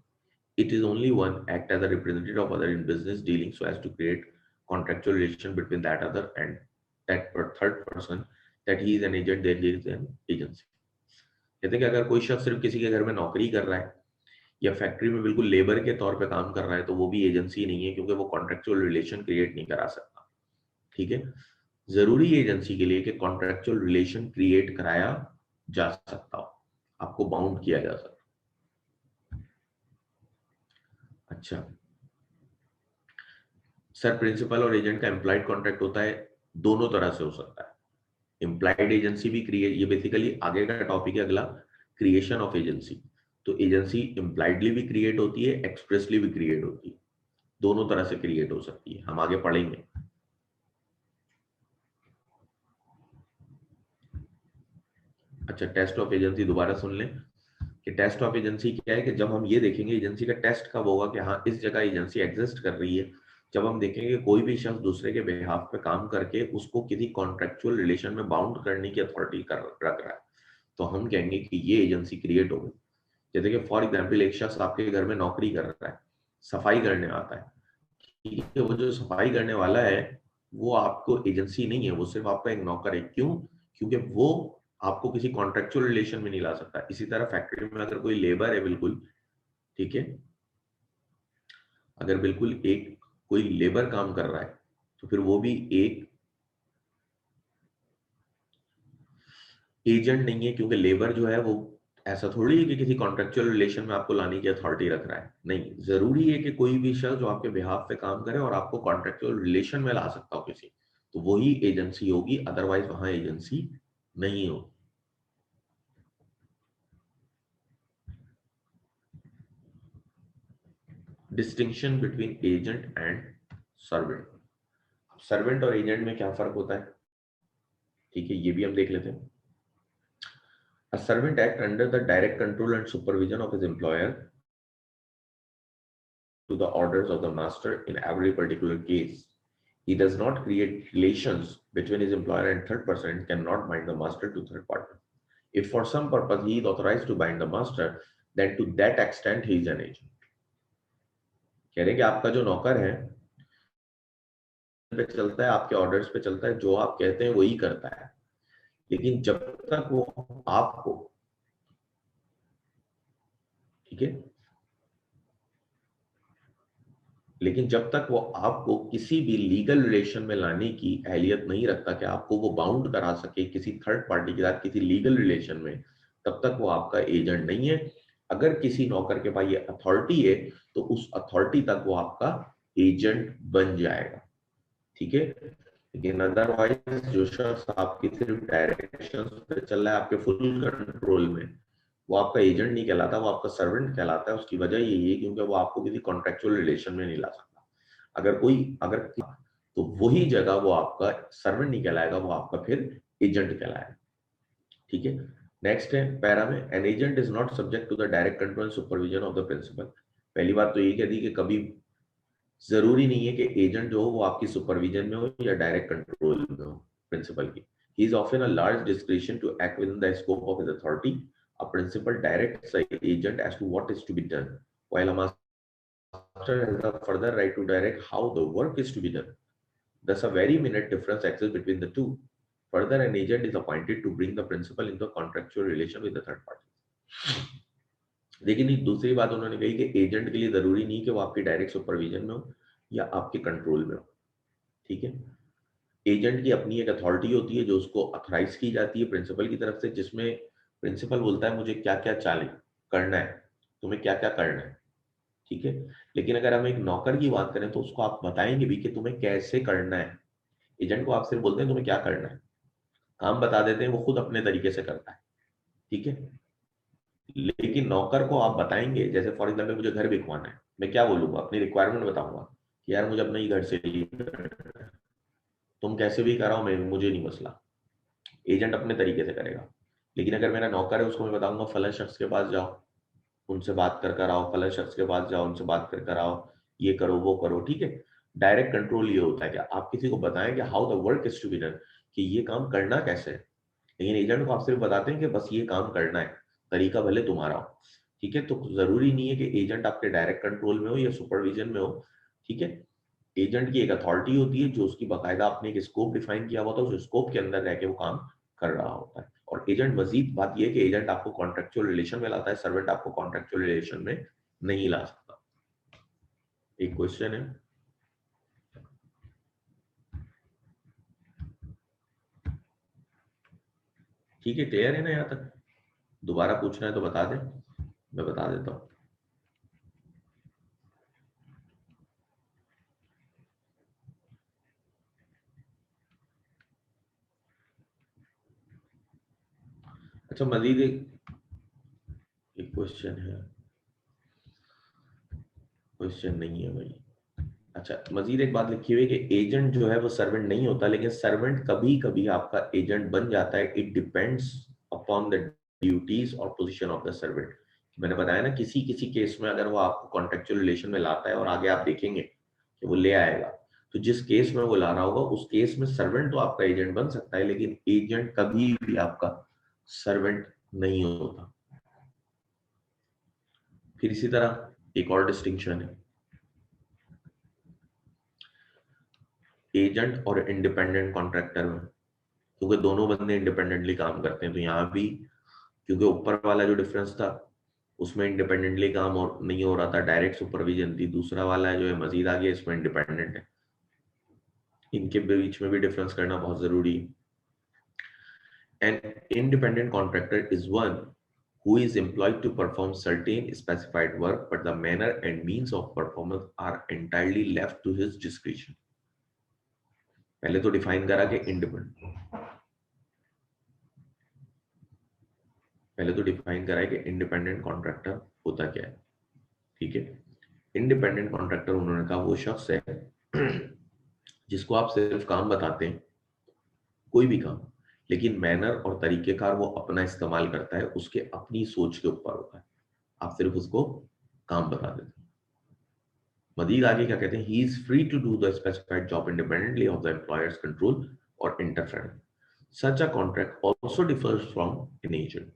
It is only one act as a representative of other in business dealings so as to create contractual relation between that other and that third person that he is an agent, then there is an agency. कहते हैं कि अगर कोई शख्स सिर्फ किसी के घर में नौकरी कर रहा है या फैक्ट्री में बिल्कुल लेबर के तौर पे काम कर रहा है तो वो भी एजेंसी नहीं है, क्योंकि वो कॉन्ट्रेक्चुअल रिलेशन क्रिएट नहीं करा सकता। ठीक है, जरूरी एजेंसी के लिए कि कॉन्ट्रेक्चुअल रिलेशन क्रिएट कराया जा सकता हो, आपको बाउंड किया जा सकता। अच्छा सर, प्रिंसिपल और एजेंट का एम्प्लॉयड कॉन्ट्रैक्ट होता है, दोनों तरह से हो सकता है। इम्प्लाइड एजेंसी भी क्रिएट, ये बेसिकली आगे का टॉपिक है अगला, क्रिएशन ऑफ एजेंसी। तो एजेंसी इम्प्लाइडली भी क्रिएट होती है, एक्सप्रेसली भी क्रिएट होती है, दोनों तरह से क्रिएट हो सकती है, हम आगे पढ़ेंगे। अच्छा, टेस्ट ऑफ एजेंसी दोबारा सुन लें कि टेस्ट ऑफ एजेंसी क्या है, कि जब हम ये देखेंगे एजेंसी का टेस्ट कब होगा कि हाँ इस जगह एजेंसी एग्जिस्ट कर रही है, जब हम देखेंगे कोई भी शख्स दूसरे के बिहाफ पे काम करके उसको किसी कॉन्ट्रेक्चुअल रिलेशन में बाउंड करने की अथॉरिटी रख रहा है, तो हम कहेंगे कि ये एजेंसी क्रिएट हो गई। जैसे कि फॉर एग्जाम्पल एक शख्स आपके घर में नौकरी कर रहा है, सफाई करने आता है, ठीक है, वो जो सफाई करने वाला है वो आपको एजेंसी नहीं है, वो सिर्फ आपका एक नौकर है। क्यों? क्योंकि वो आपको किसी कॉन्ट्रेक्चुअल रिलेशन में नहीं ला सकता। इसी तरह फैक्ट्री में अगर कोई लेबर है बिल्कुल, ठीक है, अगर बिल्कुल एक कोई लेबर काम कर रहा है तो फिर वो भी एक एजेंट नहीं है, क्योंकि लेबर जो है वो ऐसा थोड़ी है कि किसी कॉन्ट्रेक्चुअल रिलेशन में आपको लाने की अथॉरिटी रख रहा है। नहीं, जरूरी है कि कोई भी शख्स जो आपके बिहाफ पे काम करे और आपको कॉन्ट्रेक्चुअल रिलेशन में ला सकता हो किसी, तो वही एजेंसी होगी, अदरवाइज वहां एजेंसी नहीं होगी। Distinction between agent and servant. Servant और एजेंट में क्या फर्क होता है, ठीक है, ये भी हम देख लेते हैं। A servant act under the direct control and supervision of his employer to the orders of the master in every particular case. He does not create relations between his employer and third person and cannot bind the master to third party. If for some purpose he is authorized to bind the master, then to that extent he is an agent. कह रहे हैं कि आपका जो नौकर है पे चलता है, आपके ऑर्डर्स पे चलता है, जो आप कहते हैं वही करता है, लेकिन जब तक वो आपको, ठीक है, लेकिन जब तक वो आपको किसी भी लीगल रिलेशन में लाने की अहलियत नहीं रखता कि आपको वो बाउंड करा सके किसी थर्ड पार्टी के साथ किसी लीगल रिलेशन में, तब तक वो आपका एजेंट नहीं है। अगर किसी नौकर के पास ये अथॉरिटी है तो उस अथॉरिटी तक वो आपका एजेंट बन जाएगा, ठीक है। लेकिन अदरवाइज जो शख्स आपकी सिर्फ डायरेक्शन पे चल रहा है आपके फुल कंट्रोल में, वो आपका एजेंट नहीं कहलाता, वो आपका सर्वेंट कहलाता है। उसकी वजह यही है क्योंकि वो आपको किसी कॉन्ट्रेक्चुअल रिलेशन में नहीं ला सकता। अगर तो वही जगह वो आपका सर्वेंट नहीं कहलाएगा, वो आपका फिर एजेंट कहलाएगा, ठीक है। नेक्स्ट है पैरा में, an agent is not subject to the direct control and supervision of the principal. पहली बात तो ये कह दी कि कभी जरूरी नहीं है कि एजेंट जो हो वो आपकी सुपरविजन में हो या डायरेक्ट कंट्रोल में हो प्रिंसिपल की। He is often a large discretion to act within the scope of his authority. A principal directs the agent as to what is to be done, while a master has a further right to direct how the work is to be done. Thus, a very minute difference exists between the two. Further, an agent is appointed to bring the principal into a contractual relation with the third party. लेकिन एक दूसरी बात उन्होंने कही कि एजेंट के लिए जरूरी नहीं कि वो आपकी डायरेक्ट सुपरविजन में हो या आपके कंट्रोल में हो, ठीक है। एजेंट की अपनी एक अथॉरिटी होती है जो उसको अथोराइज की जाती है प्रिंसिपल की तरफ से, जिसमें प्रिंसिपल बोलता है मुझे क्या क्या चालें करना है, तुम्हें क्या क्या करना है, ठीक है। लेकिन अगर हम एक नौकर की बात करें तो उसको आप बताएंगे भी कि तुम्हें कैसे करना है। एजेंट को आप सिर्फ बोलते हैं तुम्हें क्या करना है, काम बता देते हैं, वो खुद अपने तरीके से करता है, ठीक है। लेकिन नौकर को आप बताएंगे, जैसे फॉर एग्जाम्पल मुझे घर बिकवाना है, मैं क्या बोलूंगा, अपनी रिक्वायरमेंट बताऊंगा कि यार मुझे अपना ही घर से करना है, तुम कैसे भी कराओ, मैं मुझे नहीं मसला, एजेंट अपने तरीके से करेगा। लेकिन अगर मेरा नौकर है उसको मैं बताऊंगा फला शख्स के पास जाओ, उनसे बात कर कर आओ, फला शख्स के पास जाओ, उनसे बात कर कर आओ, ये करो वो करो, ठीक है। डायरेक्ट कंट्रोल ये होता है कि आप किसी को बताएं कि how the work is to be done, कि ये काम करना कैसे है। लेकिन एजेंट को आप सिर्फ बताते हैं कि बस ये काम करना है, तरीका भले तुम्हारा हो, ठीक है। तो जरूरी नहीं है कि एजेंट आपके डायरेक्ट कंट्रोल में हो या सुपरविजन में हो, ठीक है। एजेंट की एक अथॉरिटी होती है जो उसकी बाकायदा आपने एक स्कोप डिफाइन किया हुआ था, उस स्कोप के अंदर रह के वो काम कर रहा होता है। और एजेंट, मजीद बात यह है कि एजेंट आपको कॉन्ट्रेक्चुअल रिलेशन में लाता है, सर्वेंट आपको कॉन्ट्रेक्चुअल रिलेशन में नहीं ला सकता। एक क्वेश्चन है, ठीक है, क्लियर है ना यहाँ तक? दोबारा पूछना है तो बता दे, मैं बता देता हूँ। अच्छा मजीद एक क्वेश्चन है, क्वेश्चन नहीं है भाई। अच्छा मजीद एक बात लिखी हुई है कि एजेंट जो है वो सर्वेंट नहीं होता, लेकिन सर्वेंट कभी कभी आपका एजेंट बन जाता है। It depends upon the duties और पोजीशन ऑफ द सर्वेंट। मैंने बताया ना, किसी किसी केस में अगर वो आपको कॉन्ट्रेक्चुअल रिलेशन में लाता है और आगे आप देखेंगे कि वो ले आएगा, तो जिस केस में वो ला रहा होगा उस केस में सर्वेंट तो आपका एजेंट बन सकता है, लेकिन एजेंट कभी भी आपका सर्वेंट नहीं होता। फिर इसी तरह एक और डिस्टिंक्शन है एजेंट और इंडिपेंडेंट कॉन्ट्रैक्टर में, क्योंकि दोनों बंदे इंडिपेंडेंटली काम करते हैं। तो यहाँ भी क्योंकि ऊपर वाला जो डिफरेंस था उसमें इंडिपेंडेंटली काम और नहीं हो रहा था, डायरेक्ट सुपरविजन थी, दूसरा वाला जो है मजीद आगे इसमें इंडिपेंडेंट है। इनके बीच में भी डिफरेंस करना बहुत जरूरी है। An independent contractor is one who is employed to perform certain specified work, but the manner and means of performance are entirely left to his discretion. पहले तो डिफाइन करा कि इंडिपेंडेंट कॉन्ट्रैक्टर होता क्या है। ठीक है, इंडिपेंडेंट कॉन्ट्रैक्टर उन्होंने कहा वो शख्स है जिसको आप सिर्फ काम बताते हैं, कोई भी काम, लेकिन मैनर और तरीकेकार वो अपना इस्तेमाल करता है, उसके अपनी सोच के ऊपर होता है। आप सिर्फ उसको काम बता देते हैं। मजीद आगे क्या कहते हैं, he is free to do the specified job independently of the employer's control और interference. Such a contract also differs from an agent.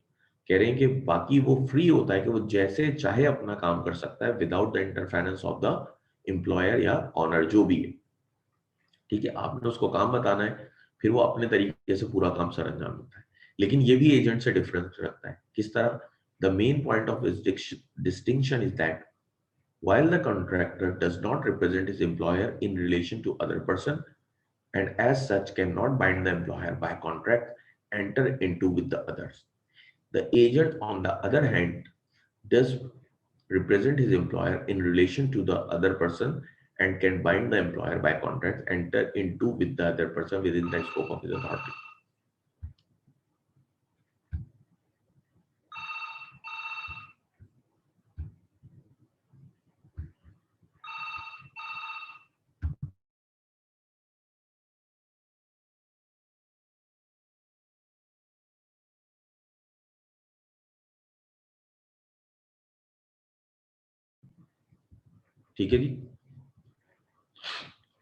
कह रहे हैं कि बाकी वो फ्री होता है कि वो जैसे चाहे अपना काम कर सकता है without the interference of the employer या ऑनर जो भी है। ठीक है, आपने उसको काम बताना है, फिर वो अपने तरीके से पूरा काम सर अंजाम देता है। लेकिन ये भी एजेंट से डिफरेंस रखता है। किस तरह? The main point of distinction is that while the contractor does not represent his employer in relation to other person and as such cannot bind the employer by contract enter into with the others, the agent on the other hand does represent his employer in relation to the other person and can bind the employer by contract enter into with the other person within the scope of his authority. ठीक है जी,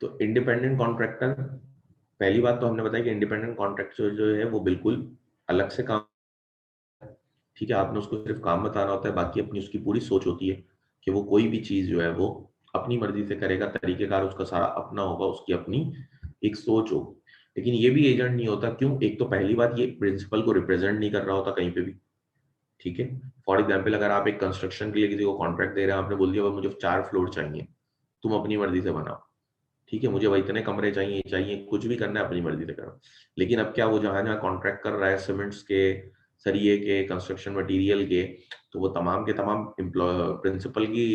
तो इंडिपेंडेंट कॉन्ट्रैक्टर, पहली बात तो हमने बताया कि इंडिपेंडेंट कॉन्ट्रैक्टर जो है वो बिल्कुल अलग से काम, ठीक है, आपने उसको सिर्फ काम बताना होता है, बाकी अपनी उसकी पूरी सोच होती है कि वो कोई भी चीज जो है वो अपनी मर्जी से करेगा, तरीकेकार उसका सारा अपना होगा, उसकी अपनी एक सोच होगी। लेकिन ये भी एजेंट नहीं होता। क्यों? एक तो पहली बात, ये प्रिंसिपल को रिप्रेजेंट नहीं कर रहा होता कहीं पे भी। ठीक है, फॉर एग्जाम्पल अगर आप एक कंस्ट्रक्शन के लिए किसी को कॉन्ट्रैक्ट दे रहे हैं, आपने बोल दिया मुझे 4 फ्लोर चाहिए, तुम अपनी मर्जी से बनाओ, ठीक है, मुझे वही इतने कमरे चाहिए चाहिए, कुछ भी करना है अपनी मर्जी से करो। लेकिन अब क्या, वो जहां जहां कॉन्ट्रैक्ट कर रहा है सीमेंट्स के, सरिये के, कंस्ट्रक्शन मटेरियल के, तो वो तमाम के तमाम प्रिंसिपल की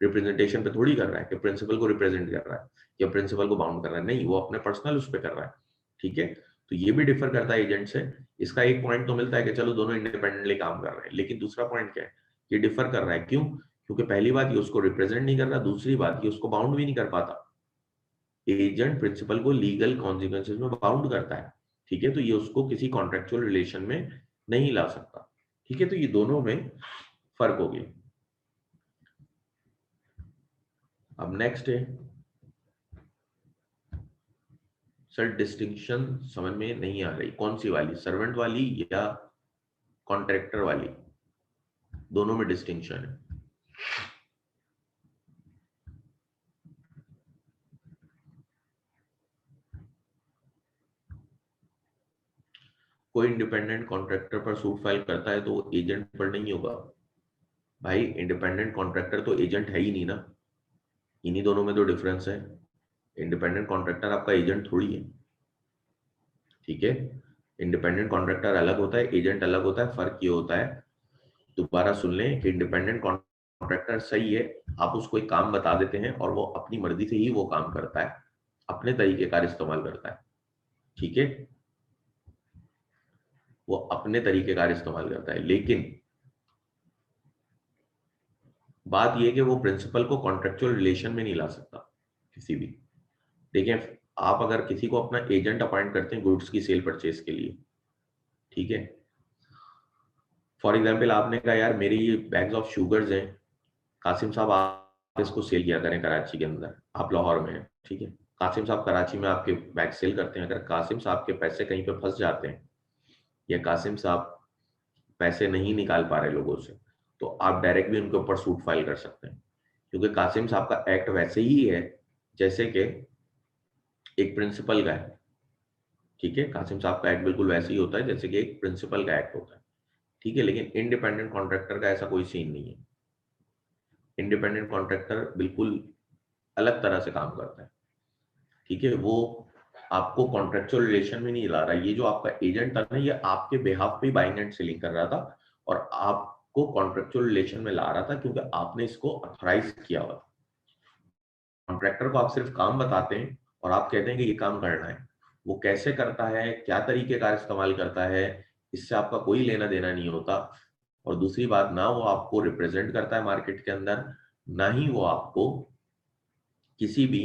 रिप्रेजेंटेशन पे थोड़ी कर रहा है कि प्रिंसिपल को रिप्रेजेंट कर रहा है या प्रिंसिपल को बाउंड कर रहा है, नहीं, वो अपने पर्सनल उस पर कर रहा है। ठीक है, तो ये भी डिफर करता है एजेंट से। इसका एक पॉइंट तो मिलता है कि चलो दोनों इंडिपेंडेंटली काम कर रहे हैं, लेकिन दूसरा पॉइंट क्या है, ये डिफर कर रहा है। क्यों? क्योंकि पहली बात ये उसको रिप्रेजेंट नहीं कर रहा, दूसरी बात ये उसको बाउंड भी नहीं कर पाता। एजेंट प्रिंसिपल को लीगल कॉन्सिक्वेंसेस में बाउंड करता है। ठीक है, तो ये उसको किसी कॉन्ट्रेक्चुअल रिलेशन में नहीं ला सकता। ठीक है, तो ये दोनों में फर्क हो गया। अब नेक्स्ट है सर, डिस्टिंक्शन समझ में नहीं आ रही, कौन सी वाली, सर्वेंट वाली या कॉन्ट्रैक्टर वाली? दोनों में डिस्टिंक्शन है। कोई इंडिपेंडेंट कॉन्ट्रैक्टर पर सूट फाइल करता है तो वो एजेंट पर नहीं होगा भाई। इंडिपेंडेंट कॉन्ट्रैक्टर तो एजेंट है ही नहीं ना, इन्हीं दोनों में तो डिफरेंस है। इंडिपेंडेंट कॉन्ट्रैक्टर आपका एजेंट थोड़ी है। ठीक है, इंडिपेंडेंट कॉन्ट्रैक्टर अलग होता है, एजेंट अलग होता है। फर्क ये होता है, दोबारा सुन लें, कि इंडिपेंडेंट कॉन्ट्रैक्टर सही है, आप उसको एक काम बता देते हैं और वो अपनी मर्जी से ही वो काम करता है, अपने तरीके कार इस्तेमाल करता है, ठीक है, वो अपने तरीके कार इस्तेमाल करता है। लेकिन बात यह कि वो प्रिंसिपल को कॉन्ट्रेक्चुअल रिलेशन में नहीं ला सकता किसी भी। देखिए, आप अगर किसी को अपना एजेंट अपॉइंट करते हैं गुड्स की सेल परचेज के लिए, ठीक है, फॉर एग्जाम्पल आपने कहा यार मेरी ये बैग्स ऑफ शुगर्स हैं, कासिम साहब आप इसको सेल किया करें कराची के अंदर, आप लाहौर में हैं, ठीक है, कासिम साहब कराची में आपके बैग सेल करते हैं। अगर कासिम साहब के पैसे कहीं पे फंस जाते हैं या कासिम साहब पैसे नहीं निकाल पा रहे लोगों से, तो आप डायरेक्ट भी उनके ऊपर सूट फाइल कर सकते हैं, क्योंकि कासिम साहब का एक्ट वैसे ही है जैसे कि एक प्रिंसिपल का है, ठीक है, कासिम साहब का एक्ट बिल्कुल वैसे ही होता है जैसे कि एक प्रिंसिपल का एक्ट होता है, ठीक है। लेकिन इंडिपेंडेंट कॉन्ट्रैक्टर का ऐसा कोई सीन नहीं है। इंडिपेंडेंट कॉन्ट्रैक्टर बिल्कुल अलग तरह से काम करता है, ठीक है, वो आपको कॉन्ट्रेक्चुअल रिलेशन में नहीं ला रहा। ये जो आपका एजेंट था ना, ये आपके बिहाफ पे बाइंग एंड सेलिंग कर रहा था और आपको कॉन्ट्रेक्चुअल रिलेशन में ला रहा था क्योंकि आपने इसको ऑथराइज किया हुआ। कॉन्ट्रैक्टर को आप सिर्फ काम बताते हैं और आप कहते हैं कि ये काम करना है, वो कैसे करता है, क्या तरीके का इस्तेमाल करता है, इससे आपका कोई लेना देना नहीं होता। और दूसरी बात, ना वो आपको रिप्रेजेंट करता है मार्केट के अंदर, ना ही वो आपको किसी भी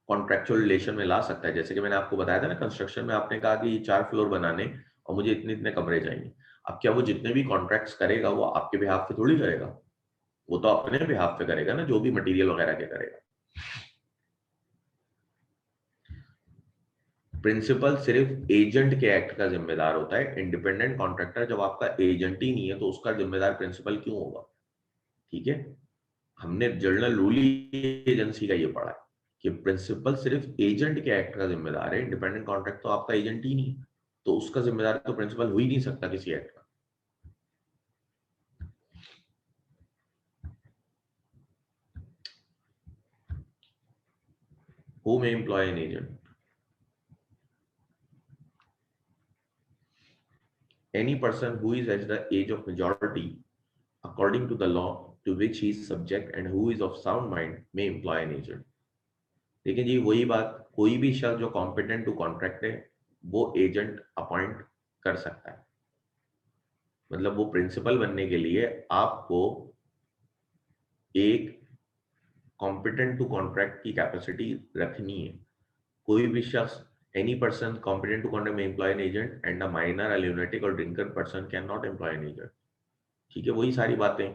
कॉन्ट्रेक्चुअल रिलेशन में ला सकता है। जैसे कि मैंने आपको बताया था ना, कंस्ट्रक्शन में आपने कहा कि 4 फ्लोर बनाने और मुझे इतने इतने कमरे चाहिए। अब क्या वो जितने भी कॉन्ट्रैक्ट्स करेगा वो आपके बिहाफ पे थोड़ी करेगा, वो तो अपने बिहाफ पे करेगा ना, जो भी मटेरियल वगैरह के करेगा। प्रिंसिपल सिर्फ एजेंट के एक्ट का जिम्मेदार होता है। इंडिपेंडेंट कॉन्ट्रैक्टर जब आपका एजेंट ही नहीं है तो उसका जिम्मेदार प्रिंसिपल क्यों होगा, ठीक है। हमने जर्नल रूल एजेंसी का ये पढ़ा है कि प्रिंसिपल सिर्फ एजेंट के एक्ट का जिम्मेदार है। इंडिपेंडेंट कॉन्ट्रैक्ट तो आपका एजेंट ही नहीं है, तो उसका जिम्मेदार तो प्रिंसिपल हो ही नहीं सकता किसी एक्ट का। Who may employ an agent? Any person who is at the age of majority according to the law to which he is subject and who is of sound mind may employ an agent. लेकिन जी वही बात, कोई भी शख्स जो कॉम्पिटेंट टू कॉन्ट्रैक्ट है वो एजेंट अपॉइंट कर सकता है। मतलब वो प्रिंसिपल बनने के लिए आपको एक कॉम्पिटेंट टू कॉन्ट्रैक्ट की कैपेसिटी रखनी है। कोई भी शख्स, any person competent to contract may employ an agent and a minor, a lunatic or drinker person cannot employ an agent, ठीक है। वही सारी बातें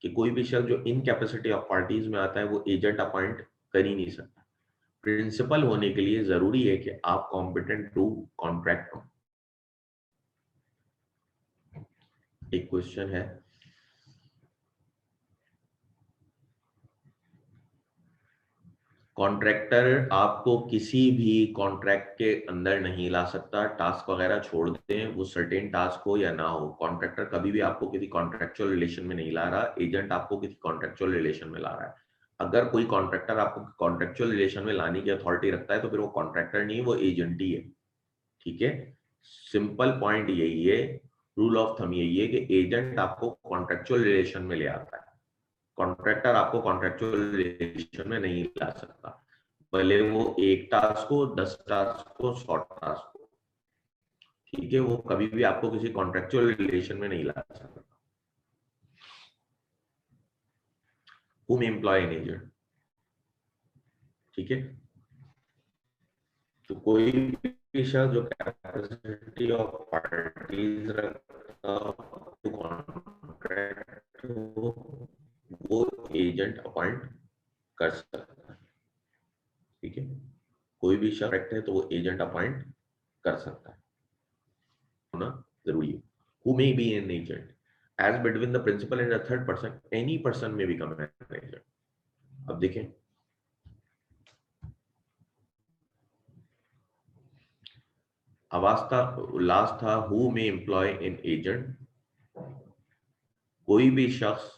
कि कोई भी शख्स जो इन कैपेसिटी ऑफ पार्टीज में आता है वो एजेंट अपॉइंट कर ही नहीं सकता। प्रिंसिपल होने के लिए जरूरी है कि आप कॉम्पिटेंट टू कॉन्ट्रैक्ट हो। एक क्वेश्चन है, कॉन्ट्रैक्टर आपको किसी भी कॉन्ट्रैक्ट के अंदर नहीं ला सकता। टास्क वगैरह छोड़ देते हैं, वो सर्टेन टास्क हो या ना हो, कॉन्ट्रैक्टर कभी भी आपको किसी कॉन्ट्रेक्चुअल रिलेशन में नहीं ला रहा, एजेंट आपको किसी कॉन्ट्रेक्चुअल रिलेशन में ला रहा है। अगर कोई कॉन्ट्रैक्टर आपको कॉन्ट्रेक्चुअल रिलेशन में लाने की अथॉरिटी रखता है तो फिर वो कॉन्ट्रैक्टर नहीं, वो एजेंट ही है, ठीक है। सिंपल पॉइंट यही है, रूल ऑफ थंब यही है कि एजेंट आपको कॉन्ट्रेक्चुअल रिलेशन में ले आता है, कॉन्ट्रैक्टर आपको कॉन्ट्रेक्चुअल रिलेशन में नहीं ला सकता, भले वो 1 टास्क हो, 10 टास्क हो, 100 टास्क हो, ठीक है, वो कभी भी आपको किसी कॉन्ट्रेक्चुअल रिलेशन में नहीं ला सकता। whom employ an agent, ठीक है। तो कोई भी शख्स जो कैपेसिटी ऑफ पार्टीज रखता हो कॉन्ट्रैक्ट वो एजेंट अपॉइंट कर सकता है, ठीक है। कोई भी शख्स है तो वो एजेंट अपॉइंट कर सकता है, होना जरूरी है। Who may be an agent as between the principal and the third person, any person may become an agent। अब देखें, आवाज था, लास्ट था who may employ an agent, कोई भी शख्स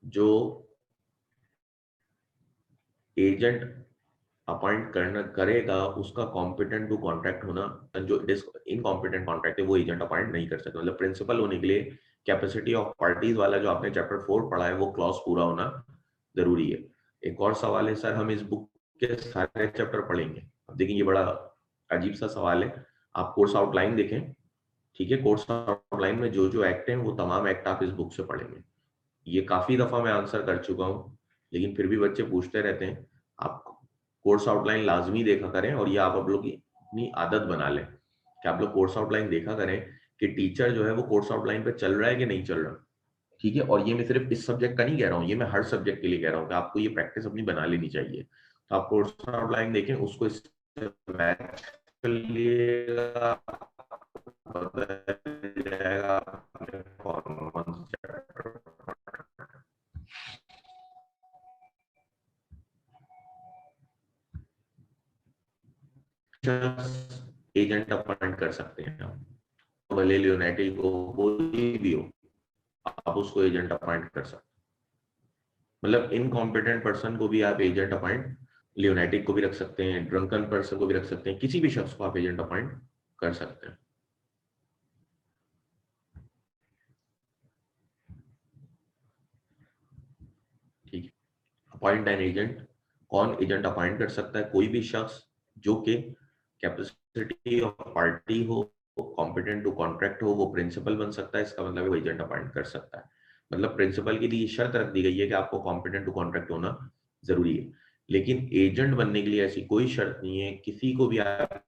जो एजेंट अपॉइंट करना करेगा उसका कॉम्पिटेंट टू कॉन्ट्रैक्ट होना, जो इनकॉम्पिटेंट कॉन्ट्रैक्ट है वो एजेंट अपॉइंट नहीं कर सकता। मतलब प्रिंसिपल होने के लिए कैपेसिटी ऑफ पार्टीज वाला जो आपने चैप्टर 4 पढ़ा है वो क्लॉज पूरा होना जरूरी है। एक और सवाल है, सर हम इस बुक के सारे चैप्टर पढ़ेंगे? अब देखिए ये बड़ा अजीब सा सवाल है। आप कोर्स आउटलाइन देखें, ठीक है, कोर्स आउटलाइन में जो जो एक्ट हैं वो तमाम एक्ट आप इस बुक से पढ़ेंगे। ये काफी दफा मैं आंसर कर चुका हूँ, लेकिन फिर भी बच्चे पूछते रहते हैं। आप कोर्स आउटलाइन लाजमी देखा करें, और ये आप लोग की अपनी आदत बना लें कि आप लोग कोर्स आउटलाइन देखा करें कि टीचर जो है वो कोर्स आउटलाइन पे चल रहा है कि नहीं चल रहा। ठीक है, और ये मैं सिर्फ इस सब्जेक्ट का नहीं कह रहा हूँ, ये मैं हर सब्जेक्ट के लिए कह रहा हूँ कि आपको ये प्रैक्टिस अपनी बना लेनी चाहिए। तो आप कोर्स आउटलाइन देखें, उसको इससे मैच कर लिएगा, पता जाएगा आपने कौन सा एजेंट अपॉइंट कर सकते हैं आप। भले लियोनेटी को कोई भी हो, आप उसको एजेंट अपॉइंट कर सकते हैं। मतलब इनकॉम्पिटेंट पर्सन को भी आप एजेंट अपॉइंट, लियोनेटिक को भी रख सकते हैं, ड्रंकन पर्सन को भी रख सकते हैं, किसी भी शख्स को आप एजेंट अपॉइंट कर सकते हैं। ठीक है, अपॉइंट एन एजेंट, कौन एजेंट अपॉइंट कर सकता है? कोई भी शख्स जो कि कैपेसिटी ऑफ पार्टी हो, कॉम्पिटेंट टू कॉन्ट्रैक्ट हो, वो प्रिंसिपल बन सकता है। इसका मतलब वो एजेंट अपॉइंट कर सकता है। मतलब प्रिंसिपल के लिए शर्त रख दी गई है कि आपको कॉम्पिटेंट टू कॉन्ट्रैक्ट होना जरूरी है, लेकिन एजेंट बनने के लिए ऐसी कोई शर्त नहीं है। किसी को भी आप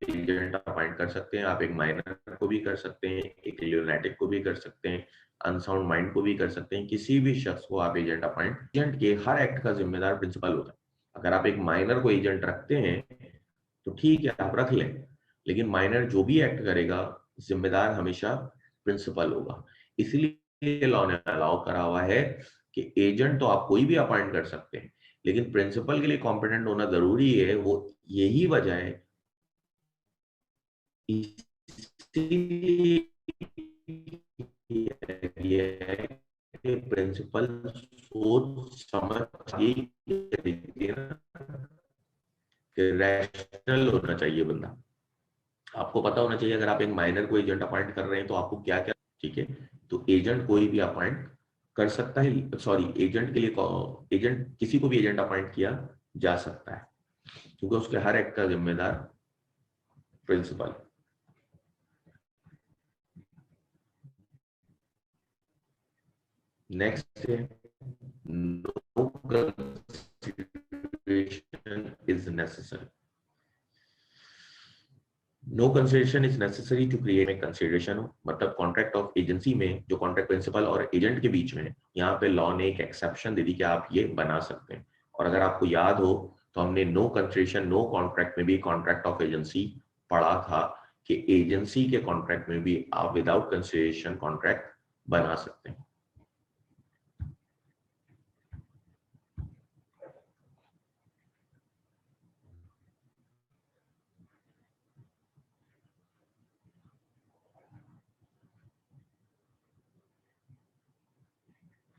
एजेंट अपॉइंट कर सकते हैं। आप एक माइनर को भी कर सकते हैं, एक लियोनेटिक को भी कर सकते हैं, अनसाउंड माइंड को भी कर सकते हैं। किसी भी शख्स को आप एजेंट अपॉइंट, एजेंट के हर एक्ट का जिम्मेदार प्रिंसिपल होता है। अगर आप एक माइनर को एजेंट रखते हैं तो ठीक है, आप रख लें, लेकिन माइनर जो भी एक्ट करेगा जिम्मेदार हमेशा प्रिंसिपल होगा। इसलिए लॉ ने अलाउ करा हुआ है कि एजेंट तो आप कोई भी अपॉइंट कर सकते हैं, लेकिन प्रिंसिपल के लिए कॉम्पिटेंट होना जरूरी है। वो यही वजह है, इसीलिए ये है कि प्रिंसिपल सोच समझ के रैशनल होना चाहिए बंदा। आपको पता होना चाहिए अगर आप एक माइनर को एजेंट अपॉइंट कर रहे हैं तो आपको क्या क्या, ठीक है। तो एजेंट कोई भी अपॉइंट कर सकता है, सॉरी एजेंट के लिए एजेंट किसी को भी एजेंट अपॉइंट किया जा सकता है, क्योंकि उसके हर एक्ट का जिम्मेदार प्रिंसिपल। नेक्स्ट है, no consideration is necessary. No consideration is necessary to create में कंसिडरेशन हो, मतलब कॉन्ट्रैक्ट ऑफ एजेंसी में जो कॉन्ट्रैक्ट प्रिंसिपल और एजेंट के बीच में है, यहाँ पे लॉ ने एक एक्सेप्शन दे दी कि आप ये बना सकते हैं। और अगर आपको याद हो तो हमने नो कंसिडरेशन नो कॉन्ट्रैक्ट में भी कॉन्ट्रैक्ट ऑफ एजेंसी पढ़ा था कि एजेंसी के कॉन्ट्रैक्ट में भी आप विदाउट कंसिडरेशन कॉन्ट्रैक्ट बना सकते हैं।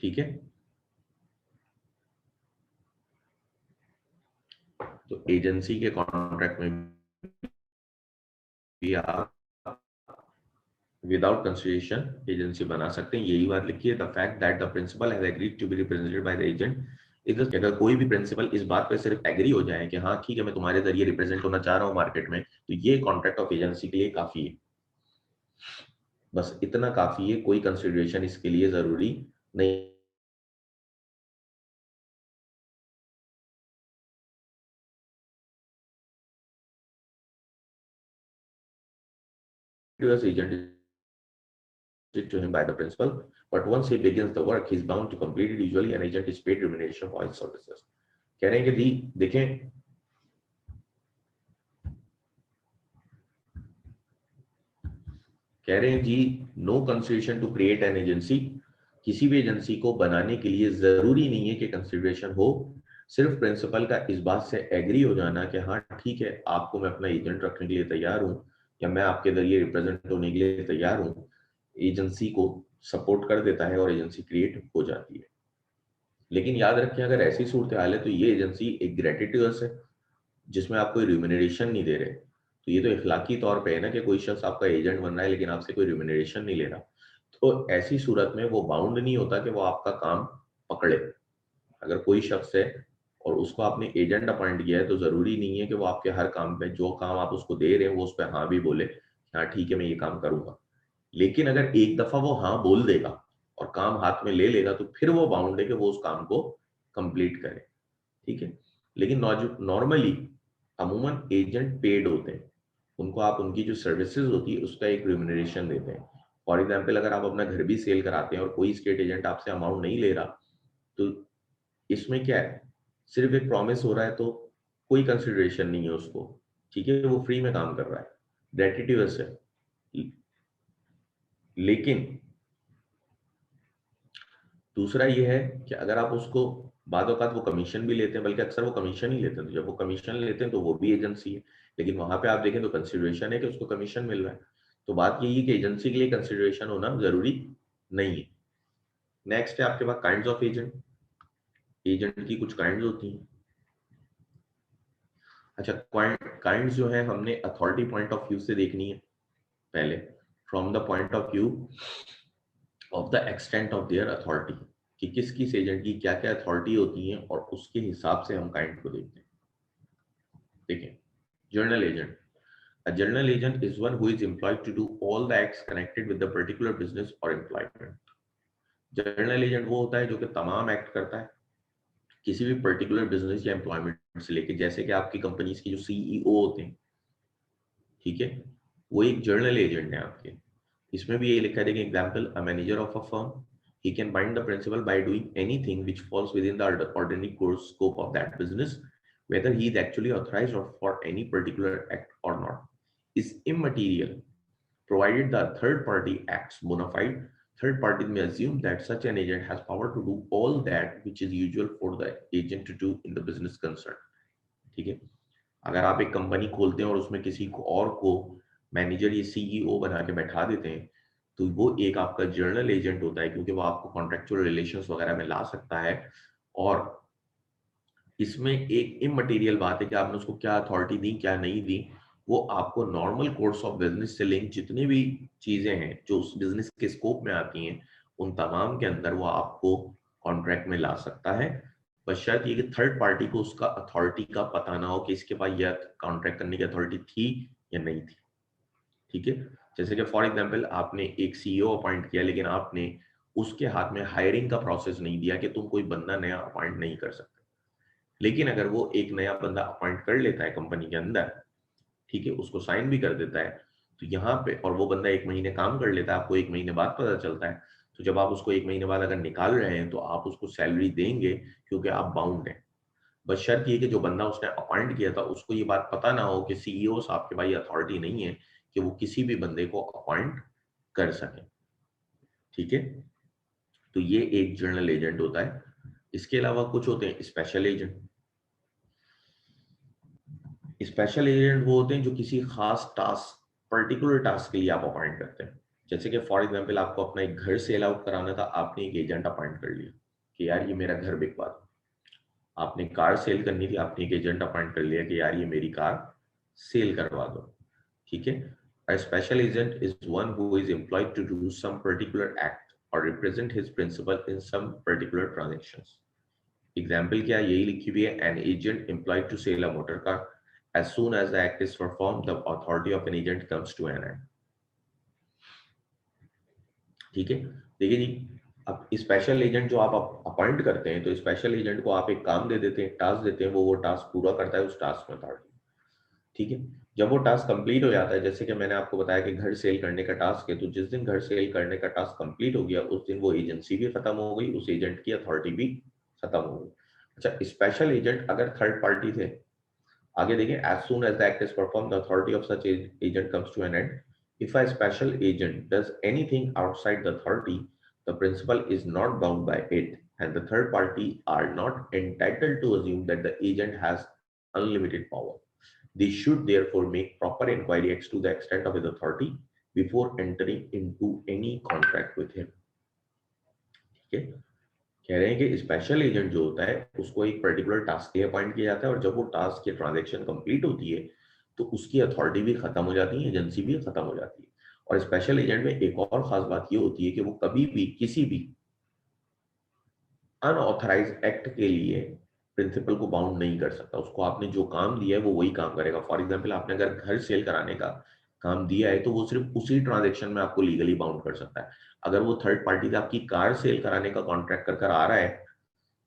ठीक है, तो एजेंसी के कॉन्ट्रैक्ट में भी आप विदाउट कंसिडरेशन एजेंसी बना सकते हैं। यही बात लिखी है, the fact that the principal has agreed to be represented by the agent is, अगर कोई भी प्रिंसिपल इस बात पे सिर्फ एग्री हो जाए कि हाँ ठीक है मैं तुम्हारे जरिए रिप्रेजेंट होना चाह रहा हूँ मार्केट में, तो ये कॉन्ट्रैक्ट ऑफ एजेंसी के लिए काफी है। बस इतना काफी है, कोई कंसिडरेशन इसके लिए जरूरी नहीं। Agent to him by the principal, but once he begins the work, he is bound to complete it. Usually, an agent is paid remuneration for his services. कह रहे हैं कि जी देखें, कह रहे हैं जी no consideration to create an agency, किसी भी एजेंसी को बनाने के लिए जरूरी नहीं है कि कंसिडरेशन हो। सिर्फ प्रिंसिपल का इस बात से एग्री हो जाना कि हाँ ठीक है आपको मैं अपना एजेंट रखने के लिए तैयार हूँ, या मैं आपके जरिए रिप्रेजेंट होने के लिए तैयार हूँ, एजेंसी को सपोर्ट कर देता है और एजेंसी क्रिएट हो जाती है। लेकिन याद रखें अगर ऐसी सूरत हाल है तो ये एजेंसी एक ग्रेटिट्यूस है जिसमें आप कोई रिम्यूनरेशन नहीं दे रहे, तो ये तो इखलाकी तौर पे है ना कि कोई शख्स आपका एजेंट बन रहा है लेकिन आपसे कोई रिम्यूनरेशन नहीं ले रहा। तो ऐसी सूरत में वो बाउंड नहीं होता कि वो आपका काम पकड़े। अगर कोई शख्स है और उसको आपने एजेंट अपॉइंट किया है तो जरूरी नहीं है कि वो आपके हर काम पे, जो काम आप उसको दे रहे हैं वो उस पर हाँ भी बोले, हाँ ठीक है मैं ये काम करूंगा। लेकिन अगर एक दफा वो हाँ बोल देगा और काम हाथ में ले लेगा तो फिर वो बाउंड है कि वो उस काम को कंप्लीट करे। ठीक है। लेकिन नॉर्मली अमूमन एजेंट पेड होते हैं, उनको आप उनकी जो सर्विसेज होती है उसका एक रिम्यूनरेशन देते हैं। फॉर एग्जाम्पल अगर आप अपना घर भी सेल कराते हैं और कोई स्टेट एजेंट आपसे अमाउंट नहीं ले रहा, तो इसमें क्या है, सिर्फ एक प्रॉमिस हो रहा है, तो कोई कंसिडरेशन नहीं है उसको। ठीक है, वो फ्री में काम कर रहा है, ग्रेटिट्यूस है। लेकिन दूसरा ये है कि अगर आप उसको बाद औकात वो कमीशन भी लेते हैं, बल्कि अक्सर वो कमीशन ही लेते हैं, तो जब वो कमीशन लेते हैं तो वो भी एजेंसी है, लेकिन वहां पे आप देखें तो कंसिडरेशन है कि उसको कमीशन मिल रहा है। तो बात यही है कि एजेंसी के लिए कंसिडरेशन होना जरूरी नहीं है। नेक्स्ट है आपके पास काइंड्स ऑफ एजेंट। एजेंट की कुछ काइंड्स होती हैं। अच्छा, काइंड्स जो है हमने अथॉरिटी पॉइंट ऑफ व्यू से देखनी है पहले, from the point of view of the extent of their authority, कि किस किस एजेंट की क्या क्या अथॉरिटी होती है और उसके हिसाब से हम काइंड को देखते हैं। देखिए, journal agent, a journal agent is one who is employed to do all the acts connected with the particular business or employment. Journal agent वो होता है जो कि तमाम एक्ट करता है किसी भी पर्टिकुलर बिजनेस या एम्प्लॉयमेंट से लेके, जैसे कि आपकी कंपनीज की जो सीईओ होते हैं, ठीक है, वो एक जर्नल एजेंट है आपके। इसमें भी ये लिखा है, देखिए example, a manager of a firm, he can bind the principal by doing anything which falls within the ordinary course scope of that business, whether he is actually authorized or for any particular act or not, is immaterial, provided the third party acts bona fide. Third parties may assume that such an agent has power to do all that which is usual for the agent to do in the business concerned. ठीक है। अगर आप एक कंपनी खोलते हैं और उसमें किसी को और को मैनेजर या सीईओ बना के बैठा देते हैं, तो वो एक आपका जर्नल एजेंट होता है, क्योंकि वो आपको कॉन्ट्रेक्चुअल रिलेशंस वगैरह में ला सकता है। और इसमें एक इममटेरियल बात है कि आपने उसको क्या अथॉरिटी दी क्या नहीं दी, वो आपको नॉर्मल कोर्स ऑफ बिजनेस से लिंक जितनी भी चीजें हैं जो उस बिजनेस के स्कोप में आती हैं, उन तमाम के अंदर वो आपको कॉन्ट्रैक्ट में ला सकता है। बशर्ते ये कि थर्ड पार्टी को उसका अथॉरिटी का पता ना हो कि इसके पास यह कॉन्ट्रैक्ट करने की अथॉरिटी थी या नहीं थी। ठीक है। जैसे कि फॉर एग्जांपल आपने एक सीईओ अपॉइंट किया, लेकिन आपने उसके हाथ में हायरिंग का प्रोसेस नहीं दिया कि तुम कोई बंदा नया अपॉइंट नहीं कर सकते। लेकिन अगर वो एक नया बंदा अपॉइंट कर लेता है कंपनी के अंदर, ठीक है, उसको साइन भी कर देता है, तो यहाँ पे, और वो बंदा 1 महीने काम कर लेता है, आपको 1 महीने बाद पता चलता है, तो जब आप उसको 1 महीने बाद अगर निकाल रहे हैं तो आप उसको सैलरी देंगे, क्योंकि आप बाउंड हैं। बस शर्त ये कि जो बंदा उसने अपॉइंट किया था उसको ये बात पता ना हो कि सीईओ साहब के भाई अथॉरिटी नहीं है कि वो किसी भी बंदे को अपॉइंट कर सके। ठीक है। तो ये एक जर्नल एजेंट होता है। इसके अलावा कुछ होते हैं स्पेशल एजेंट। स्पेशल एजेंट वो होते हैं जो किसी खास टास्क, पर्टिकुलर टास्क के लिए आप अपॉइंट करते हैं। जैसे कि फॉर एग्जांपल आपको अपना एक घर सेल आउट कराना था, आपने एक एजेंट अपॉइंट कर लिया कि यार ये मेरा घर बिकवा दो। आपने कार सेल करनी थी, आपने एक एजेंट अपॉइंट कर लिया कि यार ये मेरी कार सेल करवा दो। ठीक है। A special agent is one who is employed to do some particular act or represent his principal in some particular transactions. Example क्या यही लिखी हुई है, an agent employed to sell a motor car. As soon as the act is performed, the authority of an agent comes to an end. ठीक है। देखिए जी, अब स्पेशल एजेंट जो आप अपॉइंट करते हैं, तो स्पेशल एजेंट को आप एक काम दे देते हैं, टास्क देते हैं, वो टास्क पूरा करता है, उस टास्क में अथॉरिटी। ठीक है। जब वो टास्क कंप्लीट हो जाता है, जैसे कि मैंने आपको बताया कि घर सेल करने का टास्क है, तो जिस दिन घर सेल करने का टास्क कंप्लीट हो गया उस दिन वो एजेंसी भी खत्म हो गई, उस एजेंट की अथॉरिटी भी खत्म हो गई। अच्छा, स्पेशल एजेंट अगर थर्ड पार्टी थे, आगे देखिए, as soon as the act is perform the authority of such agent comes to an end. If a special agent does anything outside the authority, the principal is not bound by it and the third party are not entitled to assume that the agent has unlimited power. They should therefore make proper inquiry as to the extent of his authority before entering into any contract with him. ठीक है। कह रहे हैं कि स्पेशल एजेंट जो होता है उसको एक पर्टिकुलर टास्क के लिए अपॉइंट किया जाता है, और जब वो टास्क की ट्रांजेक्शन कंप्लीट होती है तो उसकी अथॉरिटी भी खत्म हो जाती है, एजेंसी भी खत्म हो जाती है। और स्पेशल एजेंट में एक और खास बात ये होती है कि वो कभी भी किसी भी अनऑथराइज एक्ट के लिए प्रिंसिपल को बाउंड नहीं कर सकता। उसको आपने जो काम दिया है वो वही काम करेगा। फॉर एग्जाम्पल, आपने अगर घर सेल कराने का काम दिया है तो वो सिर्फ उसी ट्रांजेक्शन में आपको लीगली बाउंड कर सकता है। अगर वो थर्ड पार्टी से आपकी कार सेल कराने का कॉन्ट्रैक्ट कर कर आ रहा है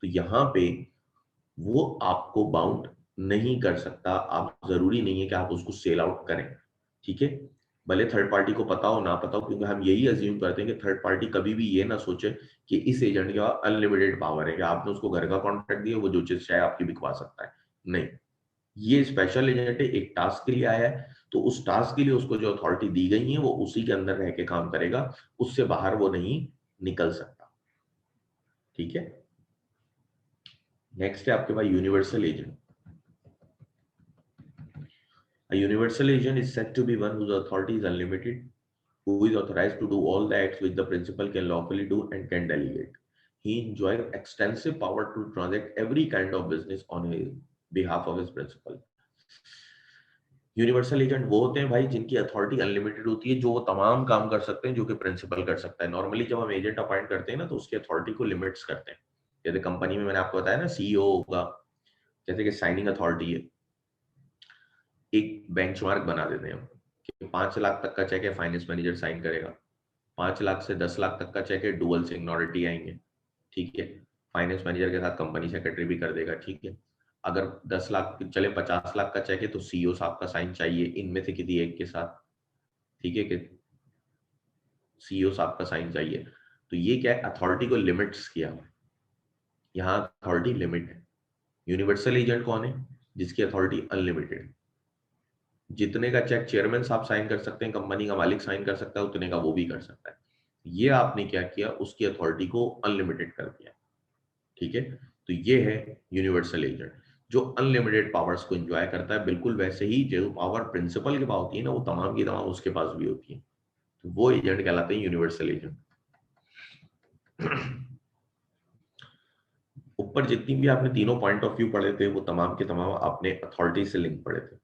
तो यहाँ पे वो आपको बाउंड नहीं कर सकता। आप जरूरी नहीं है कि आप उसको सेल आउट करें, ठीक है, भले थर्ड पार्टी को पता हो ना पता हो, क्योंकि हम यही अज्यूम करते हैं कि थर्ड पार्टी कभी भी ये ना सोचे कि इस एजेंट के पास अनलिमिटेड पावर है कि आपने उसको घर का कॉन्ट्रैक्ट दिया, वो जो चीज चाहे आपकी बिकवा सकता है। नहीं, ये स्पेशल एजेंट है, एक टास्क के लिए आया है, तो उस टास्क के लिए उसको जो अथॉरिटी दी गई है वो उसी के अंदर रह के काम करेगा, उससे बाहर वो नहीं निकल सकता, ठीक है। नेक्स्ट है आपके पास universal agent. A universal agent is said to be one whose authority is unlimited, who is authorized to do all the acts which the principal can lawfully do and can delegate. He enjoys extensive power to transact every kind of business on his behalf of his principal. Universal agent वो होते हैं भाई जिनकी अथॉरिटी अनलिमिटेड होती है, जो वो तमाम काम कर सकते हैं जो कि प्रिंसिपल कर सकता है। नॉर्मली जब हम एजेंट अपॉइंट करते हैं ना तो उसकी अथॉरिटी को लिमिट्स करते हैं। जैसे कंपनी में मैंने आपको बताया ना, सीईओ होगा, जैसे कि साइनिंग अथॉरिटी है, एक बेंचमार्क बना देते हैं हम कि 5 लाख तक का चेक है, फाइनेंस मैनेजर साइन करेगा। 5 लाख से 10 लाख तक का चेक है, डुअल सिग्नोरिटी आएंगे, ठीक है, फाइनेंस मैनेजर के साथ कंपनी सेक्रेटरी भी कर देगा, ठीक है। अगर 10 लाख चले 50 लाख का चेक है तो सीईओ साहब का साइन चाहिए इनमें से किसी एक के साथ, ठीक है, कि सीईओ साहब का साइन चाहिए। तो ये क्या है, अथॉरिटी को लिमिट्स किया, यहाँ अथॉरिटी लिमिट है। यूनिवर्सल एजेंट कौन है, जिसकी अथॉरिटी अनलिमिटेड, जितने का चेक चेयरमैन साहब साइन कर सकते हैं, कंपनी का मालिक साइन कर सकता है, उतने का वो भी कर सकता है। ये आपने क्या किया, उसकी अथॉरिटी को अनलिमिटेड कर दिया, ठीक है। तो ये है यूनिवर्सल एजेंट, जो अनलिमिटेड पावर्स को एंजॉय करता है। बिल्कुल वैसे ही जो पावर प्रिंसिपल के पास होती है ना, वो तमाम की तमाम उसके पास भी होती है। तो वो एजेंट कहलाते हैं यूनिवर्सल एजेंट। ऊपर जितनी भी आपने तीनों पॉइंट ऑफ व्यू पढ़े थे वो तमाम के तमाम आपने अथॉरिटी से लिंक पढ़े थे।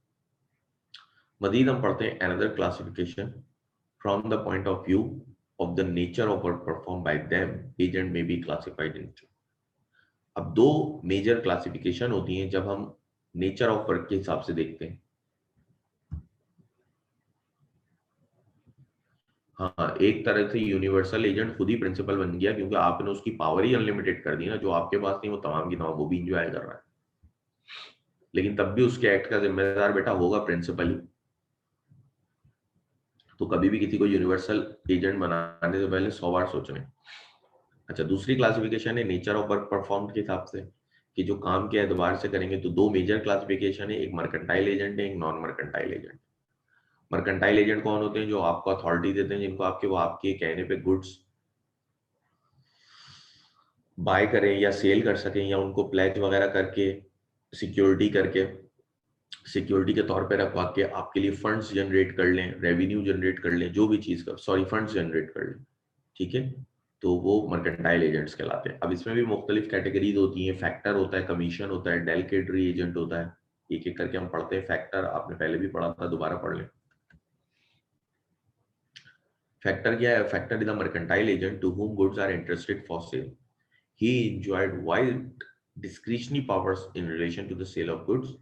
मजीद हम पढ़ते हैं another classification from the point of view of the nature of work performed by them, agent may be classified into। अब दो मेजर क्लासिफिकेशन होती हैं जब हम नेचर ऑफ वर्क के हिसाब से देखते हैं। हाँ, एक तरह से यूनिवर्सल एजेंट खुद ही प्रिंसिपल बन गया, क्योंकि आपने उसकी पावर ही अनलिमिटेड कर दी ना, जो आपके पास नहीं वो तमाम की तमाम वो भी इंजॉय कर रहा है। लेकिन तब भी उसके एक्ट का जिम्मेदार बेटा होगा प्रिंसिपल ही। तो कभी भी किसी को यूनिवर्सल एजेंट बनाने से पहले 100 बार सोचने। अच्छा, दूसरी क्लासिफिकेशन है नेचर ऑफ वर्क परफॉर्म के हिसाब से, कि जो काम के एतबार से करेंगे। तो दो मेजर क्लासिफिकेशन है, एक मर्केंटाइल एजेंट है, एक non mercantile agent. Mercantile agent कौन होते हैं, जो आपको अथॉरिटी देते हैं, जिनको आपके वो आपके कहने पे गुड्स बाय करें या सेल कर सकें, या उनको प्लेज वगैरह करके सिक्योरिटी करके सिक्योरिटी के तौर पे रखवा के आपके लिए फंड्स जनरेट कर लें, रेवेन्यू जनरेट कर लें, जो भी चीज का फंड्स जनरेट कर लें, ठीक है। तो वो मर्केंटाइल एजेंट्स कहलाते हैं। अब इसमें भी मुख्तलिफ कैटेगरीज होती हैं, फैक्टर होता है, कमीशन होता है, डेलीगेटरी एजेंट होता है। एक एक करके हम पढ़ते हैं। फैक्टर आपने पहले भी पढ़ा था, दोबारा पढ़ लें। फैक्टर क्या है, factor is the mercantile agent to whom goods are interested for sale. He enjoyed wide discretionary powers in relation to the sale of goods.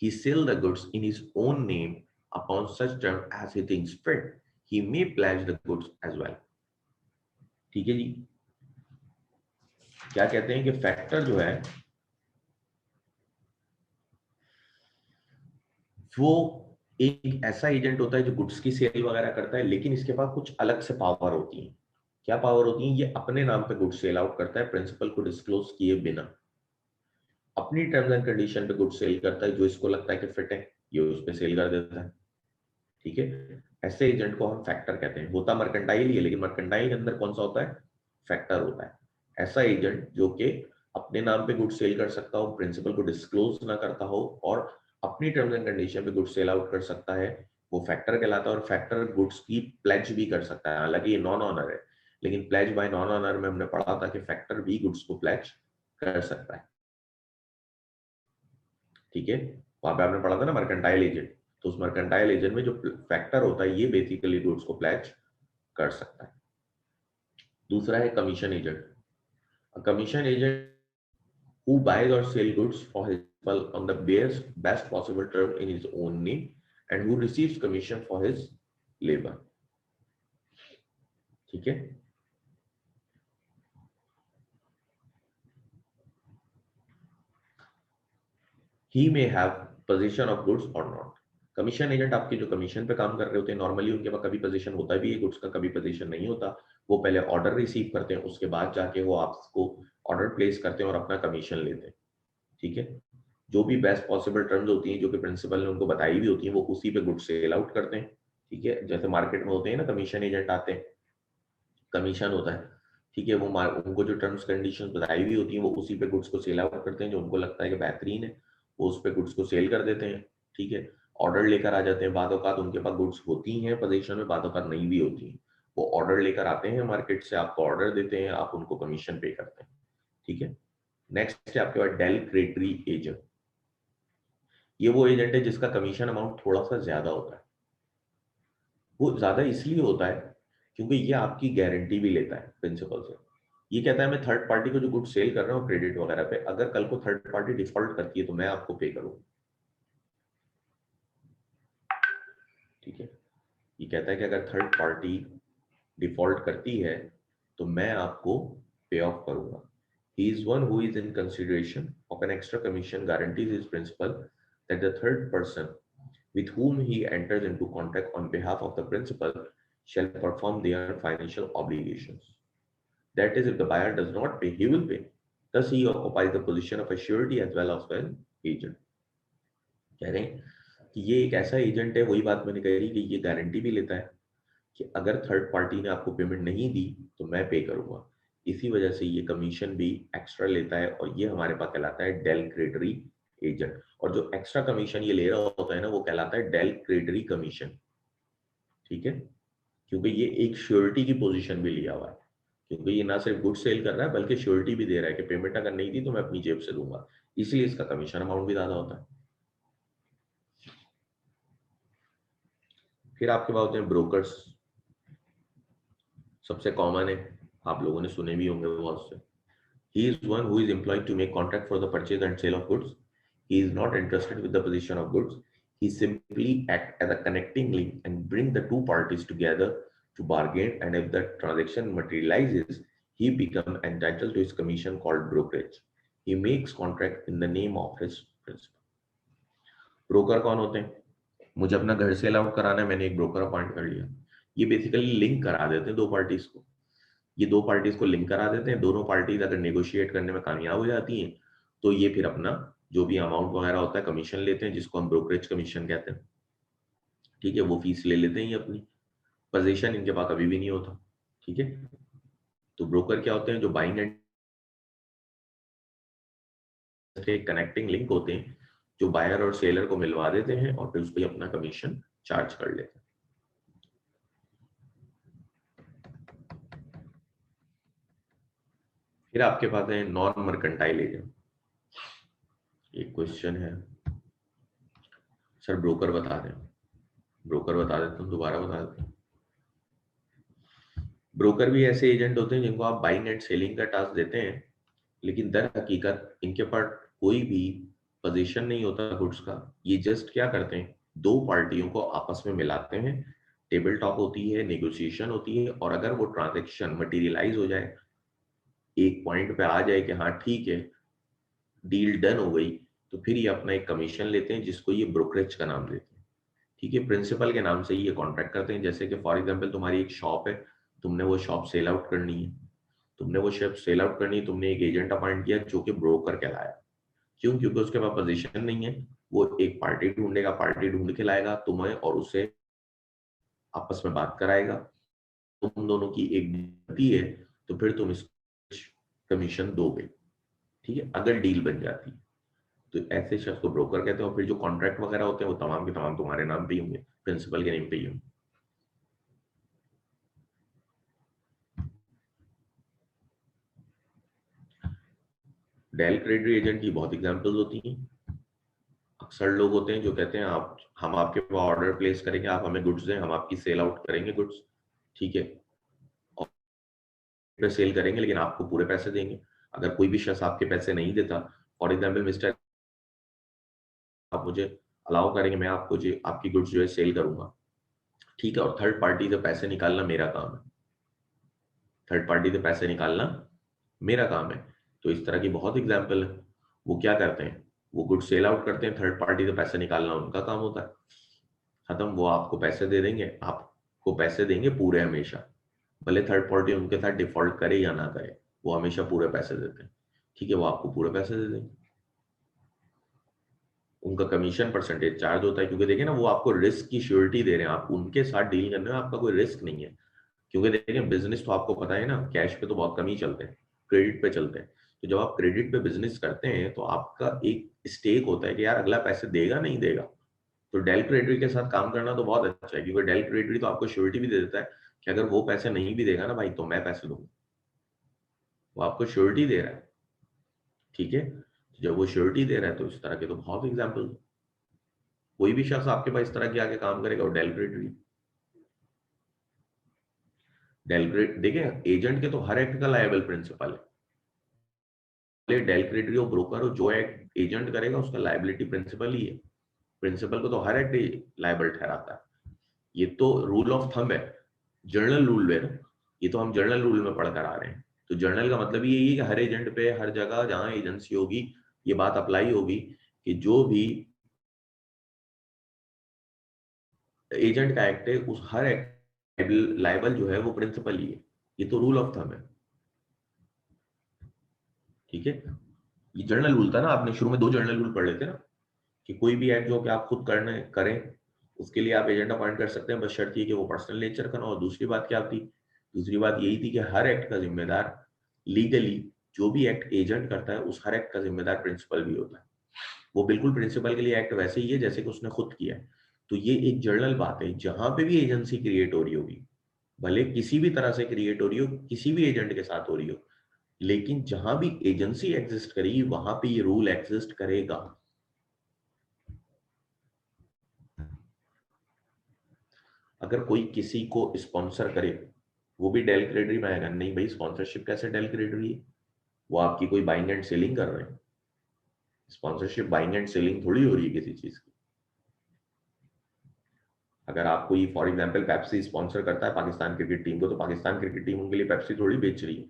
He sell the goods in his own name upon such terms as he thinks fit. He may pledge the goods as well. ठीक है जी। क्या कहते हैं कि फैक्टर जो है वो एक ऐसा एजेंट होता है जो गुड्स की सेल वगैरह करता है, लेकिन इसके पास कुछ अलग से पावर होती है। क्या पावर होती है, ये अपने नाम पे गुड्स सेल आउट करता है प्रिंसिपल को डिस्क्लोज किए बिना। अपनी टर्म्स एंड कंडीशन पे गुड्स सेल करता है, जो इसको लगता है कि फिट है ये उस पे सेल कर देता है, ठीक है। ऐसे एजेंट को हम फैक्टर कहते हैं। होता मर्केंटाइल ही है, लेकिन मर्केंटाइल के अंदर कौन सा होता है, फैक्टर होता है। ऐसा एजेंट जो कि अपने नाम पे गुड्स सेल कर सकता हो, प्रिंसिपल को डिस्क्लोज ना करता हो, और अपनी टर्म्स एंड कंडीशन पे गुड्स सेल आउट कर सकता है, वो फैक्टर कहलाता है। और फैक्टर गुड्स की प्लेज भी कर सकता है, हालांकि ये नॉन ऑनर है। लेकिन प्लेज बाय नॉन ओनर में हमने पढ़ा था कि फैक्टर भी गुड्स को प्लेज कर सकता है, ठीक है। वहां पे आपने पढ़ा था ना मर्केंटाइल एजेंट, तो उस मर्केंटाइल एजेंट में जो फैक्टर होता है ये बेसिकली गुड्स को प्लेज कर सकता है। दूसरा है commission agent. Commission agent who buys or sell goods for his people on the best possible term in his own name and who receives commission for his labor, ठीक है। He may have possession of goods or not। Commission agent आपके जो कमीशन पे काम कर रहे होते हैं नॉर्मली उनके पास कभी पोजीशन होता भी है गुड्स का, कभी पोजीशन नहीं होता। वो पहले ऑर्डर रिसीव करते हैं, उसके बाद जाके वो आपको ऑर्डर प्लेस करते हैं और अपना कमीशन लेते हैं, ठीक है। जो भी बेस्ट पॉसिबल टर्म्स होती हैं जो कि प्रिंसिपल ने उनको बताई भी होती हैं वो उसी पे गुड्स सेल आउट करते हैं, ठीक है। जैसे मार्केट में होते हैं ना कमीशन एजेंट आते हैं, कमीशन होता है, ठीक है। वो उनको जो टर्म्स कंडीशंस बताई हुई होती हैं वो उसी पे गुड्स को सेल आउट करते हैं, जो उनको लगता है कि बेहतरीन है वो उस पे गुड्स को सेल कर देते हैं, ठीक है। ऑर्डर लेकर आ जाते हैं, बाद औकात उनके पास गुड्स होती हैं पोजीशन में, बाद औकात नहीं भी होती हैं। वो ऑर्डर लेकर आते हैं मार्केट से, आपको ऑर्डर देते हैं, आप उनको कमीशन पे करते हैं, ठीक है। नेक्स्ट है आपके पास डेल क्रेटरी एजेंट। ये वो एजेंट है जिसका कमीशन अमाउंट थोड़ा सा ज्यादा होता है। वो ज्यादा इसलिए होता है क्योंकि ये आपकी गारंटी भी लेता है प्रिंसिपल से। ये कहता है मैं थर्ड पार्टी को जो गुड सेल कर रहा हूँ क्रेडिट वगैरह पे, अगर कल को थर्ड पार्टी डिफॉल्ट करती है तो मैं आपको पे करूँ, ठीक है। ये कहता है कि अगर थर्ड पार्टी डिफॉल्ट करती है तो मैं आपको पे ऑफ करूंगा। He is one who is in consideration of an extra commission guarantees his principal that the third person with whom he enters into contract on behalf of the principal shall perform their financial obligations. That is, if the buyer does not pay, he will pay. Thus, he occupies the position of a surety as well as an agent. कह रहे हैं कि ये एक ऐसा एजेंट है, वही बात मैंने कही कि ये गारंटी भी लेता है कि अगर थर्ड पार्टी ने आपको पेमेंट नहीं दी तो मैं पे करूंगा। इसी वजह से ये कमीशन भी एक्स्ट्रा लेता है और ये हमारे पास कहलाता है डेल क्रेडरी एजेंट। और जो एक्स्ट्रा कमीशन ये ले रहा होता है ना वो कहलाता है डेल क्रेडरी कमीशन, ठीक है। क्योंकि ये एक श्योरिटी की पोजीशन भी लिया हुआ है, क्योंकि ये ना सिर्फ गुड सेल कर रहा है बल्कि श्योरिटी भी दे रहा है कि पेमेंट अगर नहीं दी तो मैं अपनी जेब से दूंगा, इसलिए इसका कमीशन अमाउंट भी ज्यादा होता है। फिर आपके पास होते हैं ब्रोकर्स। सबसे कॉमन है, आप लोगों ने सुने भी होंगे बहुत से। He is one who is employed to make contract for the purchase and sale of goods. He is not interested with the position of goods. He simply act as a connecting link and bring the two parties together to bargain. And if the transaction materializes, he becomes entitled to his commission called brokerage. He makes contract in the name of his principal. Broker कौन होते हैं? मुझे अपना घर सेल आउट कराना है, मैंने एक ब्रोकर अपॉइंट कर लिया। ये बेसिकली लिंक करा देते हैं दो पार्टीज को। ये दो पार्टीज को लिंक करा देते हैं, दोनों पार्टीज अगर नेगोशिएट करने में कामयाब हो जाती हैं तो ये फिर अपना जो भी अमाउंट वगैरह होता है कमीशन लेते हैं, जिसको हम ब्रोकरेज कमीशन कहते हैं, ठीक है। वो फीस ले लेते हैं, ये अपनी पोजीशन इनके पास कभी भी नहीं होता, ठीक है। तो ब्रोकर क्या होते हैं? जो बाइंग एंड कनेक्टिंग लिंक होते हैं, जो बायर और सेलर को मिलवा देते हैं और फिर उस पर अपना कमीशन चार्ज कर लेते हैं। फिर आपके पास है नॉन मर्केंटाइल एजेंट। एक क्वेश्चन है सर ब्रोकर बता दें, ब्रोकर बता देते हैं, दोबारा बता देते हैं। ब्रोकर भी ऐसे एजेंट होते हैं जिनको आप बाइंग एंड सेलिंग का टास्क देते हैं, लेकिन दर हकीकत इनके पास कोई भी पोजीशन नहीं होता गुड्स का। ये जस्ट क्या करते हैं, दो पार्टियों को आपस में मिलाते हैं, टेबल टॉक होती है, नेगोशिएशन होती है, और अगर वो ट्रांजैक्शन मटेरियलाइज हो जाए, एक पॉइंट पे आ जाए कि हाँ ठीक है डील डन हो गई, तो फिर ये अपना एक कमीशन लेते हैं जिसको ये ब्रोकरेज का नाम देते हैं, ठीक है। प्रिंसिपल के नाम से ये कॉन्ट्रैक्ट करते हैं। जैसे कि फॉर एग्जांपल तुम्हारी एक शॉप है, तुमने वो शॉप सेल आउट करनी है, तुमने वो शॉप सेल आउट करनी है, तुमने एक एजेंट अपॉइंट किया जो कि ब्रोकर कहलाया। क्यों? क्योंकि उसके पास पोजीशन नहीं है, वो एक पार्टी ढूंढेगा, पार्टी ढूंढ के लाएगा तुम्हें और उससे आपस में बात कराएगा, तुम दोनों की एक बनती है तो फिर तुम इस कमीशन दोगे, ठीक है, अगर डील बन जाती है। तो ऐसे शख्स को ब्रोकर कहते हैं। और फिर जो कॉन्ट्रैक्ट वगैरह होते हैं वो तमाम के तमाम तुम्हारे नाम पे ही होंगे, प्रिंसिपल के नेम पे ही होंगे। डेल क्रेडिट एजेंट की बहुत एग्जांपल्स होती हैं। अक्सर लोग होते हैं जो कहते हैं आप हम आपके पास ऑर्डर प्लेस करेंगे, आप हमें गुड्स दें, हम आपकी सेल आउट करेंगे गुड्स, ठीक है, और पे सेल करेंगे लेकिन आपको पूरे पैसे देंगे। अगर कोई भी शख्स आपके पैसे नहीं देता, फॉर एग्जाम्पल मिस्टर आप मुझे अलाउ करेंगे, मैं आपको जो आपकी गुड्स जो है सेल करूंगा, ठीक है, और थर्ड पार्टी से पैसे निकालना मेरा काम है, थर्ड पार्टी से पैसे निकालना मेरा काम है। तो इस तरह की बहुत एग्जाम्पल है। वो क्या करते हैं, वो गुड सेल आउट करते हैं, थर्ड पार्टी से पैसे निकालना उनका काम होता है। खत्म, वो आपको पैसे दे देंगे, आपको पैसे देंगे पूरे हमेशा, भले थर्ड पार्टी उनके साथ डिफॉल्ट करे या ना करे, वो हमेशा पूरे पैसे देते हैं, ठीक है, वो आपको पूरे पैसे दे देंगे। उनका कमीशन परसेंटेज चार्ज होता है, क्योंकि देखिए ना वो आपको रिस्क की श्योरिटी दे रहे हैं, आप उनके साथ डील करने में आपका कोई रिस्क नहीं है। क्योंकि देखिए बिजनेस तो आपको पता है ना, कैश पे तो बहुत कम ही चलते हैं, क्रेडिट पे चलते हैं। तो जब आप क्रेडिट पे बिजनेस करते हैं तो आपका एक स्टेक होता है कि यार अगला पैसे देगा नहीं देगा। तो डेल क्रेडिट के साथ काम करना तो बहुत अच्छा है, क्योंकि डेल क्रेडिट तो आपको श्योरिटी भी दे देता है कि अगर वो पैसे नहीं भी देगा ना भाई तो मैं पैसे दूंगा, वो आपको श्योरिटी दे रहा है, ठीक है। तो जब वो श्योरिटी दे रहा है तो इस तरह के तो बहुत एग्जाम्पल, कोई भी शख्स आपके पास इस तरह के आके काम करेगा और डेल क्रेडिट, डेल क्रेडिट देखिए एजेंट के तो हर एक्ट का लायबल प्रिंसिपल है, डेल क्रेडिट हो ब्रोकर हो, जो एक्ट एजेंट करेगा उसका लायबिलिटी प्रिंसिपल ही है। प्रिंसिपल को तो हर एक्ट लायबल ठहराता है। ये तो रूल ऑफ थंब है, जर्नल रूल है ना, ये तो हम जर्नल रूल में पढ़कर आ रहे हैं। तो जर्नल का मतलब यही है कि हर एजेंट पे हर जगह जहां एजेंसी होगी ये बात अप्लाई होगी कि जो भी एजेंट का एक्ट है उस हर एक्ट लायबल जो है वो प्रिंसिपल ही है। ये तो रूल ऑफ थंब है, ठीक है। ये जर्नल रूल था ना, आपने शुरू में 2 जर्नल रूल पढ़ लेते ना, कि कोई भी एक्ट जो कि आप खुद करने करें उसके लिए आप एजेंट अपॉइंट कर सकते हैं, बस शर्त ये कि वो पर्सनल नेचर का ना हो। और दूसरी बात क्या थी, दूसरी बात यही थी कि हर एक्ट का जिम्मेदार लीगली जो भी एक्ट एजेंट करता है उस हर एक्ट का जिम्मेदार प्रिंसिपल भी होता है। वो बिल्कुल प्रिंसिपल के लिए एक्ट वैसे ही है जैसे कि उसने खुद किया है। तो ये एक जर्नल बात है, जहां पे भी एजेंसी क्रिएट हो रही होगी, भले किसी भी तरह से क्रिएट हो रही हो, किसी भी एजेंट के साथ हो रही हो, लेकिन जहां भी एजेंसी एग्जिस्ट करेगी वहां पे ये रूल एग्जिस्ट करेगा। अगर कोई किसी को स्पॉन्सर करे वो भी डेल क्रेडिट में आएगा? नहीं भाई, स्पॉन्सरशिप कैसे डेल क्रेडिट है? वो आपकी कोई बाइंग एंड सेलिंग कर रहे हैं, स्पॉन्सरशिप बाइंग एंड सेलिंग थोड़ी हो रही है किसी चीज की। अगर आप कोई फॉर एग्जांपल पेप्सी स्पॉन्सर करता है पाकिस्तान क्रिकेट टीम को, तो पाकिस्तान क्रिकेट टीम उनके लिए पेप्सी थोड़ी बेच रही है,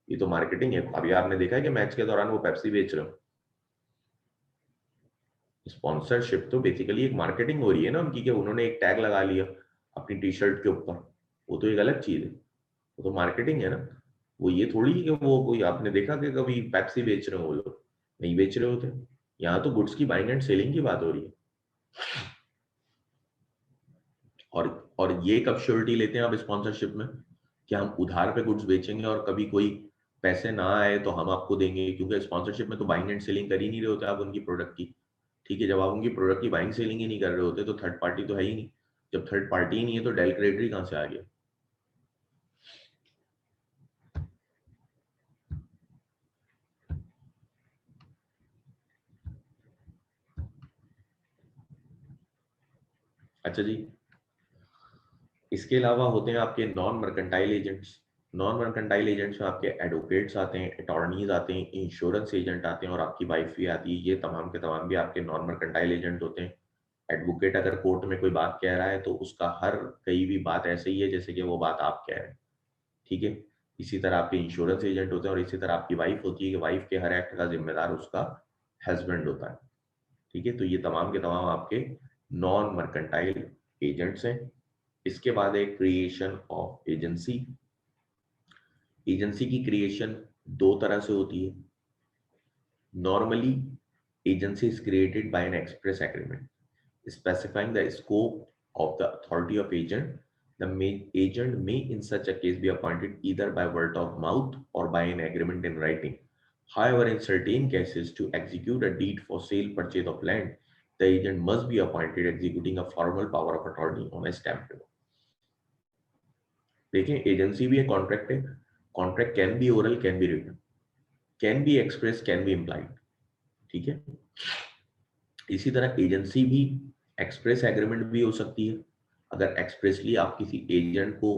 ये तो मार्केटिंग है। अभी आपने देखा है कि मैच के दौरान वो पेप्सी बेच रहे हो। स्पॉन्सरशिप तो बेसिकली एक मार्केटिंग हो रही है ना उनकी, कि उन्होंने एक टैग लगा लिया अपनी टी शर्ट के ऊपर, वो तो एक अलग चीज है, वो तो मार्केटिंग है ना। वो ये थोड़ी कि वो कोई, आपने देखा कि कभी पेप्सी बेच रहे हो? वो लोग नहीं बेच रहे होते। यहाँ तो गुड्स की बाइंग एंड सेलिंग की बात हो रही है। और ये कब श्योरिटी लेते हैं आप स्पॉन्सरशिप में, कि हम उधार पे गुड्स बेचेंगे और कभी कोई पैसे ना आए तो हम आपको देंगे, क्योंकि स्पॉन्सरशिप में तो बाइंग एंड सेलिंग कर ही नहीं रहे होते आप उनकी प्रोडक्ट की, ठीक है। जब आप उनकी प्रोडक्ट की बाइंग सेलिंग ही नहीं कर रहे होते तो थर्ड पार्टी तो है ही नहीं। जब थर्ड पार्टी ही नहीं है तो डेल क्रेडिट कहां से आ गया? अच्छा जी, इसके अलावा होते हैं आपके non mercantile agents. Non mercantile agents में आपके एडवोकेट्स आते हैं, अटॉर्नीज आते हैं, इंश्योरेंस एजेंट आते हैं, और आपकी वाइफ भी आती है। ये तमाम के तमाम भी आपके नॉन मर्केंटाइल एजेंट होते हैं। एडवोकेट अगर कोर्ट में कोई बात कह रहा है तो उसका हर कई भी बात ऐसे ही है जैसे कि वो बात आप कह रहे हैं, ठीक है। इसी तरह आपके इंश्योरेंस एजेंट होते हैं, और इसी तरह आपकी वाइफ होती है कि वाइफ के हर एक्ट का जिम्मेदार उसका हस्बैंड होता है, ठीक है। तो ये तमाम के तमाम आपके नॉन मर्केंटाइल एजेंट्स हैं। इसके बाद है क्रिएशन ऑफ एजेंसी। एजेंसी की क्रिएशन 2 तरह से होती है। Normally agency is created by N express agreement specifying the scope of the authority of agent. The agent may in such a case be appointed either by word of mouth or by an agreement in writing. However, in certain cases, to execute a deed for sale purchase of land, the agent must be appointed executing a formal power of attorney on a stamp paper. देखिए एजेंसी भी है, कॉन्ट्रैक्ट है, contract can be oral can be written, can be express, can be implied. ठीक है, इसी तरह एजेंसी भी एक्सप्रेस एग्रीमेंट भी हो सकती है। अगर एक्सप्रेसली आप किसी एजेंट को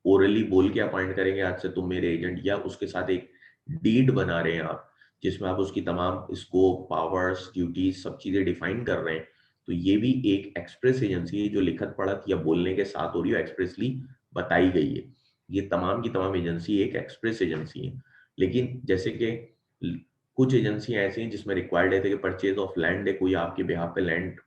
ओरली बोल के अपॉइंट करेंगे, आज से तुम मेरे एजेंट, या उसके साथ एक डीड बना रहे हैं आप, जिसमें आप उसकी तमाम स्कोप, पावर्स, ड्यूटीज, सब चीजें डिफाइन कर रहे हैं, तो ये भी एक एक्सप्रेस एजेंसी है जो लिखत पढ़त या बोलने के साथ हो रही है, एक्सप्रेसली बताई गई है। ये तमाम की तमाम एजेंसी एक एक्सप्रेस एजेंसी है। लेकिन जैसे कि कुछ एजेंसियां ऐसी हैं जिसमें रिक्वायर्ड है कि परचेज ऑफ लैंड है, कोई आपके बिहाफ पे लैंड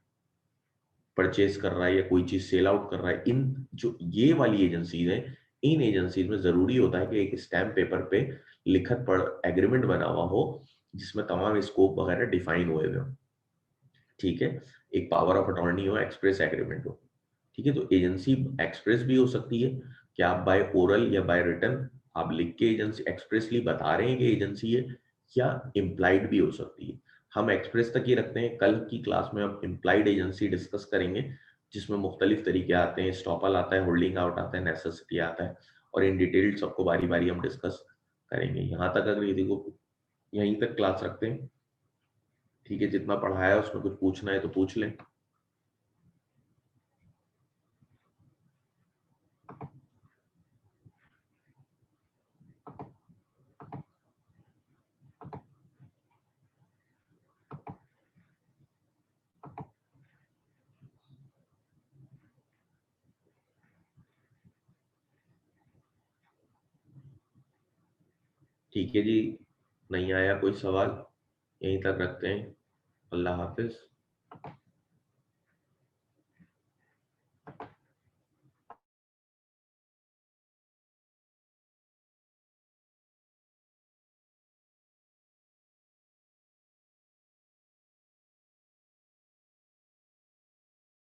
परचेज कर रहा है या कोई चीज सेल आउट कर रहा है, इन जो ये वाली एजेंसीज हैं, इन एजेंसीज में जरूरी होता है कि एक स्टैम्प पेपर पे लिखत पढ़ एग्रीमेंट बना हुआ हो, जिसमें तमाम स्कोप वगैरह डिफाइन हुए हुए हो। ठीक है, एक पावर ऑफ अटॉर्नी हो, एक्सप्रेस एग्रीमेंट हो। ठीक है, तो एजेंसी एक्सप्रेस भी हो सकती है कि आप बाय ओरल या बाय रिटन आप लिख के एजेंसी एक्सप्रेसली बता रहे हैं कि एजेंसी है, या इम्प्लाइड भी हो सकती है। हम एक्सप्रेस तक ही रखते हैं, कल की क्लास में हम इम्प्लाइड एजेंसी डिस्कस करेंगे, जिसमें मुख्तलिफ तरीके आते हैं, स्टॉपल आता है, होल्डिंग आउट आता है, नेसेसिटी आता है, और इन डिटेल सबको बारी बारी हम डिस्कस करेंगे। यहाँ तक अगर यदि को यहीं तक क्लास रखते हैं। ठीक है, जितना पढ़ाया है उसमें कुछ पूछना है तो पूछ लें। ठीक है जी, नहीं आया कोई सवाल, यहीं तक रखते हैं। अल्लाह हाफिज।